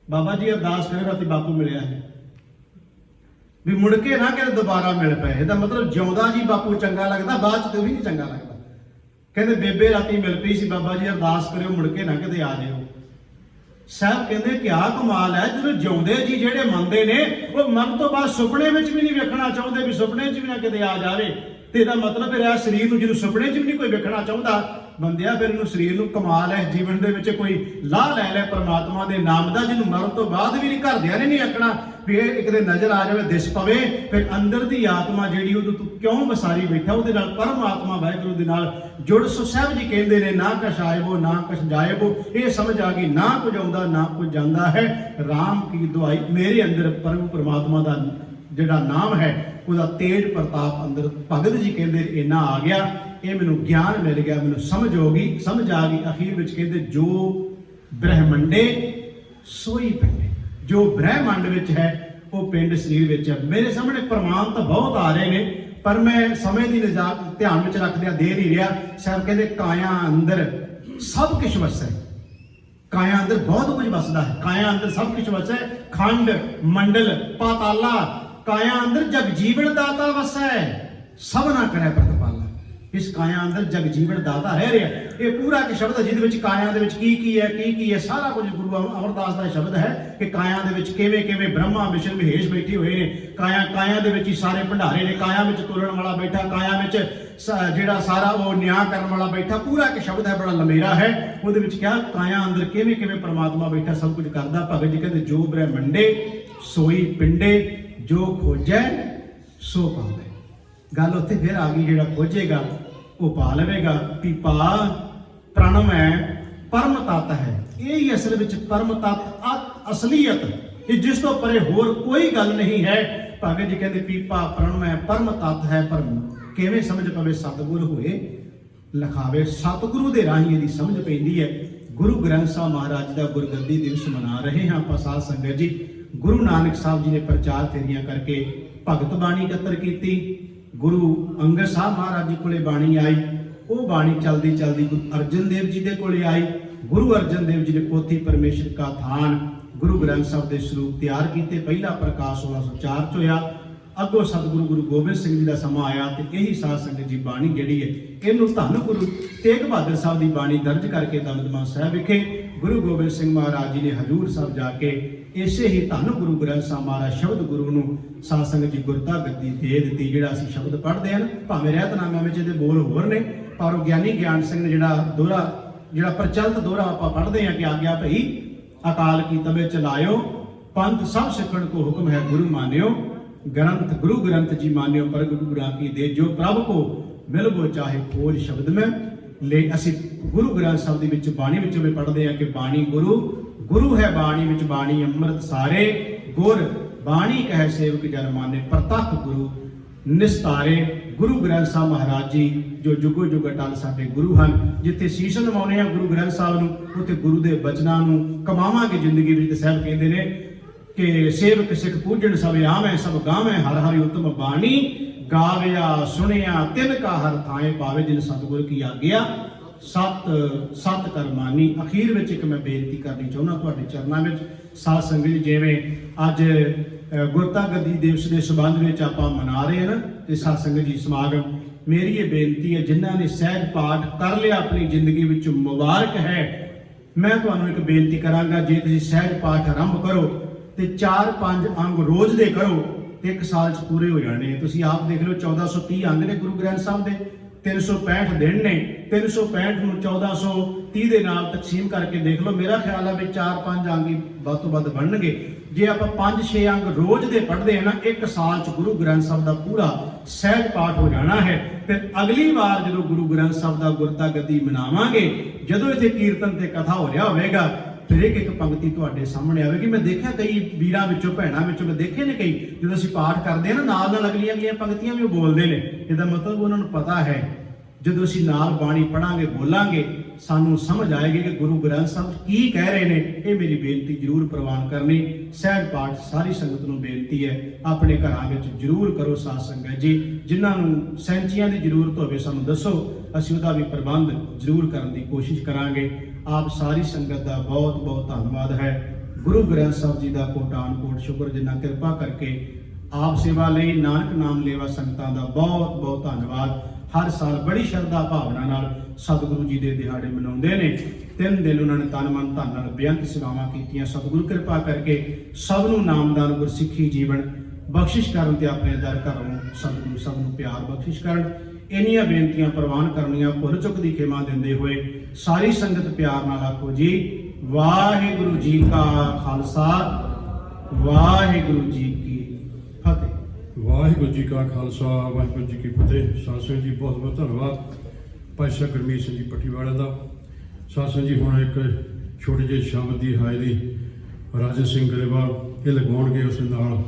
बाबा जी अरदास करे राती बापू मिलिया है भी मुड़ के ना कि दोबारा मिल पे। इसदा मतलब जिउंदा जी बापू चंगा लगदा, बाद च ते भी नहीं चंगा लगदा। कहंदे बेबे राती मिल पई सी, बाबा जी अरदास करिओ मुड़ के ना किते आ जाइओ। साहब कहंदे क्या कमाल है, जदों जिउंदे जी जिहड़े मंनदे ने, वो मन तो बाद सुपने विच भी नहीं वेखना चाहुंदे भी सुपने च भी ना किते आ जावे। ते इहदा मतलब फिर शरीर नूं जदों सुपने च भी नहीं कोई वेखना चाहुंदा, बंदिया फिर इन्हूं शरीर नूं कमाल है, जीवन दे विच कोई लाह लै लै परमात्मा दे नाम दा, जिन्हूं मरण तो बाद भी नहीं घरदिआं ने नहीं आखना भी ये एक दिन नजर आ जाए दिस पवे। फिर अंदर दी आत्मा जिहड़ी उहदों तूं क्यों वसारी बैठा, उहदे नाल परमात्मा वाहिगुरू दे नाल जुड़। सो साहब जी कहंदे ने ना कछ आए वो ना कछ जाए वो, ये समझ आ गई ना कुछ आउंदा ना कुछ जांदा है। राम की दुआई मेरे अंदर प्रभु परमात्मा दा जिहड़ा नाम है, ਉਹਦਾ तेज प्रताप अंदर भगत जी कहते इन्ना आ गया, ये मैनू ज्ञान मिल गया, मैनू समझ हो गई, समझ आ गई। अखीर विच कहते जो ਬ੍ਰਹਮੰਡੇ ਸੋਈ ਪਿੰਡੇ। ਜੋ ਬ੍ਰਹਿਮੰਡ ਵਿੱਚ ਹੈ ਉਹ ਪਿੰਡ ਸਰੀਰ ਵਿੱਚ ਹੈ। ਮੇਰੇ ਸਾਹਮਣੇ ਪ੍ਰਮਾਣ ਤਾਂ ਬਹੁਤ ਆ ਰਹੇ ਨੇ, ਪਰ ਮੈਂ ਸਮੇਂ ਦੀ ਨਿਜ਼ਾਤ ਧਿਆਨ ਵਿੱਚ ਰੱਖਦਿਆਂ ਦੇ ਨਹੀਂ ਰਿਹਾ। ਸਾਹਿਬ ਕਹਿੰਦੇ ਕਾਇਆ ਅੰਦਰ ਸਭ ਕੁਝ ਵਸਦਾ ਹੈ। ਕਾਇਆ ਅੰਦਰ ਬਹੁਤ ਕੁਝ ਵਸਦਾ ਹੈ। ਕਾਇਆ ਅੰਦਰ ਸਭ ਕੁਝ ਵਸਦਾ ਹੈ। ਖੰਡ ਮੰਡਲ ਪਾਤਾਲਾ ਕਾਇਆ ਅੰਦਰ ਜਗ ਜੀਵਨ ਦਾਤਾ ਵਸਦਾ ਹੈ। ਸਭਨਾ ਕਰੇ ਪ੍ਰਤਪਾਲਾ। ਇਸ ਕਾਇਆ ਅੰਦਰ ਜਗ ਜੀਵਨ ਦਾਤਾ ਰਹਿ ਰਿਹਾ। ਇਹ ਪੂਰਾ ਇੱਕ ਸ਼ਬਦ ਹੈ ਜਿਹਦੇ ਵਿੱਚ ਕਾਇਆ ਦੇ ਵਿੱਚ ਕੀ ਹੈ ਸਾਰਾ ਕੁਝ ਗੁਰੂ ਅਮਰਦਾਸ ਦਾ ਸ਼ਬਦ ਹੈ ਕਿ ਕਾਇਆ ਦੇ ਵਿੱਚ ਕਿਵੇਂ ਬ੍ਰਹਮਾ ਵਿਸ਼ਨ ਮਹੇਸ਼ ਬੈਠੇ ਹੋਏ ਨੇ। ਕਾਇਆ ਦੇ ਵਿੱਚ ਹੀ ਸਾਰੇ ਭੰਡਾਰੇ ਨੇ। ਕਾਇਆ ਵਿੱਚ ਤੋਲਣ ਵਾਲਾ ਬੈਠਾ, ਕਾਇਆ ਵਿੱਚ ਜਿਹੜਾ ਸਾਰਾ ਉਹ ਨਿਆਂ ਕਰਨ ਵਾਲਾ ਬੈਠਾ। ਪੂਰਾ ਇੱਕ ਸ਼ਬਦ ਹੈ, ਬੜਾ ਲੰਮੇਰਾ ਹੈ। ਉਹਦੇ ਵਿੱਚ ਕਿਹਾ ਕਾਇਆ ਅੰਦਰ ਕਿਵੇਂ ਪ੍ਰਮਾਤਮਾ ਬੈਠਾ ਸਭ ਕੁਝ ਕਰਦਾ। ਭਗਤ ਜੀ ਕਹਿੰਦੇ ਜੋ ਬ੍ਰਹਮੰਡੇ ਸੋਈ ਪਿੰਡੇ, ਜੋ ਖੋਜੈ ਸੋ ਪਾਵੇ। ਗੱਲ ਉੱਥੇ ਫਿਰ ਆ ਗਈ, ਜਿਹੜਾ ਖੋਜੇਗਾ ਉਹ ਪਾ ਲਵੇਗਾ। ਪੀਪਾ ਪ੍ਰਣਮ ਹੈ, ਪਰਮ ਤਤ ਹੈ। ਇਹ ਹੀ ਅਸਲ ਵਿੱਚ ਪਰਮ ਤਤ ਅਸਲੀਅਤ, ਇਹ ਜਿਸ ਤੋਂ ਪਰੇ ਹੋਰ ਕੋਈ ਗੱਲ ਨਹੀਂ ਹੈ। ਭਗਤ ਜੀ ਕਹਿੰਦੇ ਪੀਪਾ ਪ੍ਰਣਮ ਹੈ, ਪਰਮ ਤਤ ਹੈ। ਪਰ ਕਿਵੇਂ ਸਮਝ ਪਵੇ? ਸਤਿਗੁਰ ਹੋਏ ਲਿਖਾਵੇ। ਸਤਿਗੁਰੂ ਦੇ ਰਾਹੀਂ ਇਹਦੀ ਸਮਝ ਪੈਂਦੀ ਹੈ। ਗੁਰੂ ਗ੍ਰੰਥ ਸਾਹਿਬ ਮਹਾਰਾਜ ਦਾ ਗੁਰਗੱਦੀ ਦਿਵਸ ਮਨਾ ਰਹੇ ਹਾਂ ਆਪਾਂ ਸਾਧ ਸੰਗਤ ਜੀ। ਗੁਰੂ ਨਾਨਕ ਸਾਹਿਬ ਜੀ ਨੇ ਪ੍ਰਚਾਰ ਫੇਰੀਆਂ ਕਰਕੇ ਭਗਤ ਬਾਣੀ ਇਕੱਤਰ ਕੀਤੀ। ਗੁਰੂ ਅੰਗਦ ਸਾਹਿਬ ਮਹਾਰਾਜ ਜੀ ਕੋਲੇ ਬਾਣੀ ਆਈ। ਉਹ ਬਾਣੀ ਚਲਦੀ ਗੁਰੂ ਅਰਜਨ ਦੇਵ ਜੀ ਦੇ ਕੋਲੇ ਆਈ। ਗੁਰੂ ਅਰਜਨ ਦੇਵ ਜੀ ਨੇ ਪੋਥੀ ਪਰਮੇਸ਼ਰ ਕਾ ਥਾਨ ਗੁਰੂ ਗ੍ਰੰਥ ਸਾਹਿਬ ਦੇ ਸਰੂਪ ਤਿਆਰ ਕੀਤੇ। ਪਹਿਲਾ ਪ੍ਰਕਾਸ਼ 1604 ਚ ਹੋਇਆ। ਅੱਗੋਂ ਸਤਿਗੁਰੂ ਗੁਰੂ ਗੋਬਿੰਦ ਸਿੰਘ ਜੀ ਦਾ ਸਮਾਂ ਆਇਆ ਤੇ ਇਹੀ ਸਾਧ ਸੰਗਤ ਜੀ ਬਾਣੀ ਜਿਹੜੀ ਹੈ ਇਹਨੂੰ ਧੰਨ ਗੁਰੂ ਤੇਗ ਬਹਾਦਰ ਸਾਹਿਬ ਦੀ ਬਾਣੀ ਦਰਜ ਕਰਕੇ ਦਮਦਮਾ ਸਾਹਿਬ ਵਿਖੇ ਗੁਰੂ ਗੋਬਿੰਦ ਸਿੰਘ ਮਹਾਰਾਜ ਜੀ ਨੇ ਹਜ਼ੂਰ ਸਾਹਿਬ ਜਾ ਕੇ ਇਸੇ ਹੀ ਧੰਨ ਗੁਰੂ ਗ੍ਰੰਥ ਸਾਹਿਬ ਮਹਾਰਾਜ ਸ਼ਬਦ ਗੁਰੂ ਨੂੰ ਸਾਧ ਸੰਗਤ ਜੀ ਗੁਰਤਾ ਗੱਦੀ ਦੇ ਦਿੱਤੀ। ਜਿਹੜਾ ਅਸੀਂ ਸ਼ਬਦ ਪੜ੍ਹਦੇ ਹਨ, ਭਾਵੇਂ ਰਹਿਤਨਾਮਿਆਂ ਵਿੱਚ ਇਹਦੇ ਬੋਲ ਹੋਰ ਨੇ, ਪਰ ਉਹ ਗਿਆਨੀ ਗਿਆਨ ਸਿੰਘ ਨੇ ਜਿਹੜਾ ਪ੍ਰਚਲਿਤ ਦੋਹਰਾ ਆਪਾਂ ਪੜ੍ਹਦੇ ਹਾਂ ਕਿ ਆਗਿਆ ਭਈ ਅਕਾਲ ਕੀ ਤਵੇ ਚਲਾਇਓ, ਪੰਥ ਸਭ ਸਿੱਖਣ ਕੋ ਹੁਕਮ ਹੈ ਗੁਰੂ ਮਾਨਿਓ, ਗ੍ਰੰਥ ਗੁਰੂ ਗ੍ਰੰਥ ਜੀ ਮਾਨਿਓ ਪ੍ਰਗਟ ਗੁਰਾਂ ਕੀ ਦੇ, ਜੋ ਪ੍ਰਭ ਕੋ ਮਿਲਬੋ ਚਾਹੇ ਖੋਜ ਸ਼ਬਦ ਮੈਂ ਲੈ। ਅਸੀਂ ਗੁਰੂ ਗ੍ਰੰਥ ਸਾਹਿਬ ਦੇ ਵਿੱਚ ਬਾਣੀ ਵਿੱਚ ਵੀ ਪੜ੍ਹਦੇ ਹਾਂ ਕਿ ਬਾਣੀ ਗੁਰੂ ਹੈ। ਬਾਣੀ ਵਿੱਚ ਬਾਣੀ ਅੰਮ੍ਰਿਤ ਸਾਰੇ ਗੁਰ, ਬਾਣੀ ਕਹੇ ਸੇਵਕ ਜਨ ਮਾਨੇ, ਪ੍ਰਤੱਖ ਗੁਰੂ ਨਿਸਤਾਰੇ। ਗੁਰੂ ਗ੍ਰੰਥ ਸਾਹਿਬ ਮਹਾਰਾਜ ਜੀ ਜੋ ਜੁਗੋ ਜੁਗ ਅਟਲ ਸਾਡੇ ਗੁਰੂ ਹਨ। ਜਿੱਥੇ ਸੀਸ ਨਵਾਉਂਦੇ ਆ ਗੁਰੂ ਗ੍ਰੰਥ ਸਾਹਿਬ ਨੂੰ, ਉੱਥੇ ਗੁਰੂ ਦੇ ਬਚਨਾਂ ਨੂੰ ਕਮਾਵਾਂਗੇ ਜ਼ਿੰਦਗੀ ਵਿੱਚ। ਸਾਹਿਬ ਕਹਿੰਦੇ ਨੇ ਕਿ ਸੇਵਕ ਸਿੱਖ ਪੂਜਣ ਸਭ ਆਵੇਂ ਸਭ ਗਾਵੇਂ, ਹਰ ਹਰਿ ਉਤਮ ਬਾਣੀ ਗਾਵਿਆ ਸੁਣਿਆ ਤਿਨ ਕਾ ਹਰ ਥਾਏ ਪਾਵੇ, ਜਿਨ ਸਤਿਗੁਰ ਕੀ ਆਗਿਆ ਸਤ ਕਰਮਾਨੀ। ਅਖੀਰ ਵਿੱਚ ਇੱਕ ਮੈਂ ਬੇਨਤੀ ਕਰਨੀ ਚਾਹੁੰਦਾ ਤੁਹਾਡੇ ਚਰਨਾਂ ਵਿੱਚ ਸਾਧ ਸੰਗਤ। ਜਿਵੇਂ ਅੱਜ ਗੁਰਤਾ ਗੱਦੀ ਦਿਵਸ ਦੇ ਸੰਬੰਧ ਵਿੱਚ ਆਪਾਂ ਮਨਾ ਰਹੇ ਹਾਂ ਤੇ ਸਾਧ ਸੰਗਤ ਜੀ ਸਮਾਗਮ, ਮੇਰੀ ਇਹ ਬੇਨਤੀ ਹੈ ਜਿਨ੍ਹਾਂ ਨੇ ਸਹਿਜ ਪਾਠ ਕਰ ਲਿਆ ਆਪਣੀ ਜ਼ਿੰਦਗੀ ਵਿੱਚ ਮੁਬਾਰਕ ਹੈ। ਮੈਂ ਤੁਹਾਨੂੰ ਇੱਕ ਬੇਨਤੀ ਕਰਾਂਗਾ, ਜੇ ਤੁਸੀਂ ਸਹਿਜ ਪਾਠ ਆਰੰਭ ਕਰੋ ਤੇ 4-5 ਅੰਗ ਰੋਜ਼ ਦੇ ਕਰੋ ਤੇ 1 ਸਾਲ 'ਚ ਪੂਰੇ ਹੋ ਜਾਣੇ। ਤੁਸੀਂ ਆਪ ਦੇਖ ਲਓ 1430 ਅੰਗ ਨੇ ਗੁਰੂ ਗ੍ਰੰਥ ਸਾਹਿਬ ਦੇ, 365 ਦਿਨ ਨੇ। 365 ਨੂੰ 1430 ਦੇ ਨਾਲ ਤਕਸੀਮ ਕਰਕੇ ਦੇਖ ਲਓ। ਮੇਰਾ ਖਿਆਲ ਹੈ ਵੀ 4-5 ਅੰਗ ਹੀ ਵੱਧ ਤੋਂ ਵੱਧ ਬਣਨਗੇ। ਜੇ ਆਪਾਂ 5-6 ਅੰਗ ਰੋਜ਼ ਦੇ ਪੜ੍ਹਦੇ ਹਾਂ ਨਾ, 1 ਸਾਲ 'ਚ ਗੁਰੂ ਗ੍ਰੰਥ ਸਾਹਿਬ ਦਾ ਪੂਰਾ ਸਹਿਜ ਪਾਠ ਹੋ ਜਾਣਾ ਹੈ। ਫਿਰ ਅਗਲੀ ਵਾਰ ਜਦੋਂ ਗੁਰੂ ਗ੍ਰੰਥ ਸਾਹਿਬ ਦਾ ਗੁਰਤਾ ਗੱਦੀ ਮਨਾਵਾਂਗੇ, ਜਦੋਂ ਇੱਥੇ ਕੀਰਤਨ ਤੇ ਕਥਾ ਹੋ ਰਿਹਾ ਹੋਵੇਗਾ, ਫਿਰ ਇੱਕ ਪੰਕਤੀ ਤੁਹਾਡੇ ਸਾਹਮਣੇ ਆਵੇਗੀ। ਮੈਂ ਦੇਖਿਆ ਕਈ ਵੀਰਾਂ ਵਿੱਚੋਂ ਭੈਣਾਂ ਵਿੱਚੋਂ ਮੈਂ ਦੇਖੇ ਨੇ ਕਈ ਜਦੋਂ ਅਸੀਂ ਪਾਠ ਕਰਦੇ ਹਾਂ ਨਾ, ਨਾਲ ਅਗਲੀਆਂ ਪੰਕਤੀਆਂ ਵੀ ਉਹ ਬੋਲਦੇ ਨੇ। ਇਹਦਾ ਮਤਲਬ ਉਹਨਾਂ ਨੂੰ ਪਤਾ ਹੈ ਜਦੋਂ ਅਸੀਂ ਨਾਲ ਬਾਣੀ ਪੜਾਂਗੇ ਬੋਲਾਂਗੇ ਸਾਨੂੰ ਸਮਝ ਆਏਗੀ ਕਿ ਗੁਰੂ ਗ੍ਰੰਥ ਸਾਹਿਬ ਕੀ ਕਹਿ ਰਹੇ ਨੇ। ਇਹ ਮੇਰੀ ਬੇਨਤੀ ਜ਼ਰੂਰ ਪ੍ਰਵਾਨ ਕਰਨੀ। ਸਹਿਜ ਪਾਠ ਸਾਰੀ ਸੰਗਤ ਨੂੰ ਬੇਨਤੀ ਹੈ ਆਪਣੇ ਘਰਾਂ ਵਿੱਚ ਜ਼ਰੂਰ ਕਰੋ ਸਾਧ ਸੰਗਤ ਜੀ। ਜਿਨ੍ਹਾਂ ਨੂੰ ਸੈਂਚੀਆਂ ਦੀ ਜ਼ਰੂਰਤ ਹੋਵੇ ਸਾਨੂੰ ਦੱਸੋ, ਅਸੀਂ ਉਹਦਾ ਵੀ ਪ੍ਰਬੰਧ ਜ਼ਰੂਰ ਕਰਨ ਦੀ ਕੋਸ਼ਿਸ਼ ਕਰਾਂਗੇ। ਆਪ ਸਾਰੀ ਸੰਗਤ ਦਾ ਬਹੁਤ ਬਹੁਤ ਧੰਨਵਾਦ ਹੈ। ਗੁਰੂ ਗ੍ਰੰਥ ਸਾਹਿਬ ਜੀ ਦਾ ਕੋਟਾਨ ਕੋਟ ਸ਼ੁਕਰ, ਜਿੰਨਾ ਕਿਰਪਾ ਕਰਕੇ ਆਪ ਸੇਵਾ ਲਈ ਨਾਨਕ ਨਾਮ ਲੇਵਾ ਸੰਗਤਾਂ ਦਾ ਬਹੁਤ ਬਹੁਤ ਧੰਨਵਾਦ। ਹਰ ਸਾਲ ਬੜੀ ਸ਼ਰਧਾ ਭਾਵਨਾ ਨਾਲ ਸਤਿਗੁਰੂ ਜੀ ਦੇ ਦਿਹਾੜੇ ਮਨਾਉਂਦੇ ਨੇ। 3 ਦਿਨ ਉਹਨਾਂ ਨੇ ਤਨ ਮਨ ਧਨ ਨਾਲ ਬੇਅੰਤ ਸੇਵਾਵਾਂ ਕੀਤੀਆਂ। ਸਤਿਗੁਰੂ ਕਿਰਪਾ ਕਰਕੇ ਸਭ ਨੂੰ ਨਾਮਦਾਨ ਗੁਰਸਿੱਖੀ ਜੀਵਨ ਬਖਸ਼ਿਸ਼ ਕਰਨ ਤੇ ਆਪਣੇ ਦਰ ਘਰੋਂ ਸਤਿਗੁਰੂ ਸਭ ਨੂੰ ਪਿਆਰ ਬਖਸ਼ਿਸ਼ ਕਰਨ। ਇੰਨੀਆਂ ਬੇਨਤੀਆਂ ਪ੍ਰਵਾਨ ਕਰਨੀਆਂ ਭੁੱਲ ਚੁੱਕ ਦੀ ਖਿਮਾ ਦਿੰਦੇ ਹੋਏ ਸਾਰੀ ਸੰਗਤ ਪਿਆਰ ਨਾਲ ਆਖੋ ਜੀ ਵਾਹਿਗੁਰੂ ਜੀ ਕਾ ਖਾਲਸਾ, ਵਾਹਿਗੁਰੂ ਜੀ ਕੀ ਫਤਿਹ। ਵਾਹਿਗੁਰੂ ਜੀ ਕਾ ਖਾਲਸਾ, ਵਾਹਿਗੁਰੂ ਜੀ ਕੀ ਫਤਿਹ। ਸਾਧ ਸੰਗਤ ਜੀ ਬਹੁਤ ਬਹੁਤ ਧੰਨਵਾਦ ਭਾਈ ਸਾਹਿਬ ਗੁਰਮੀਤ ਸਿੰਘ ਜੀ ਪੱਟੀਵਾਲਾ ਦਾ। ਸਾਧ ਸੰਗਤ ਜੀ ਹੁਣ ਇੱਕ ਛੋਟੇ ਜਿਹੇ ਸ਼ਬਦ ਦੀ ਹਾਜ਼ਰੀ ਰਾਜਾ ਸਿੰਘ ਗਰੇਵਾਲ ਇਹ ਲਗਾਉਣਗੇ, ਉਸ ਨਾਲ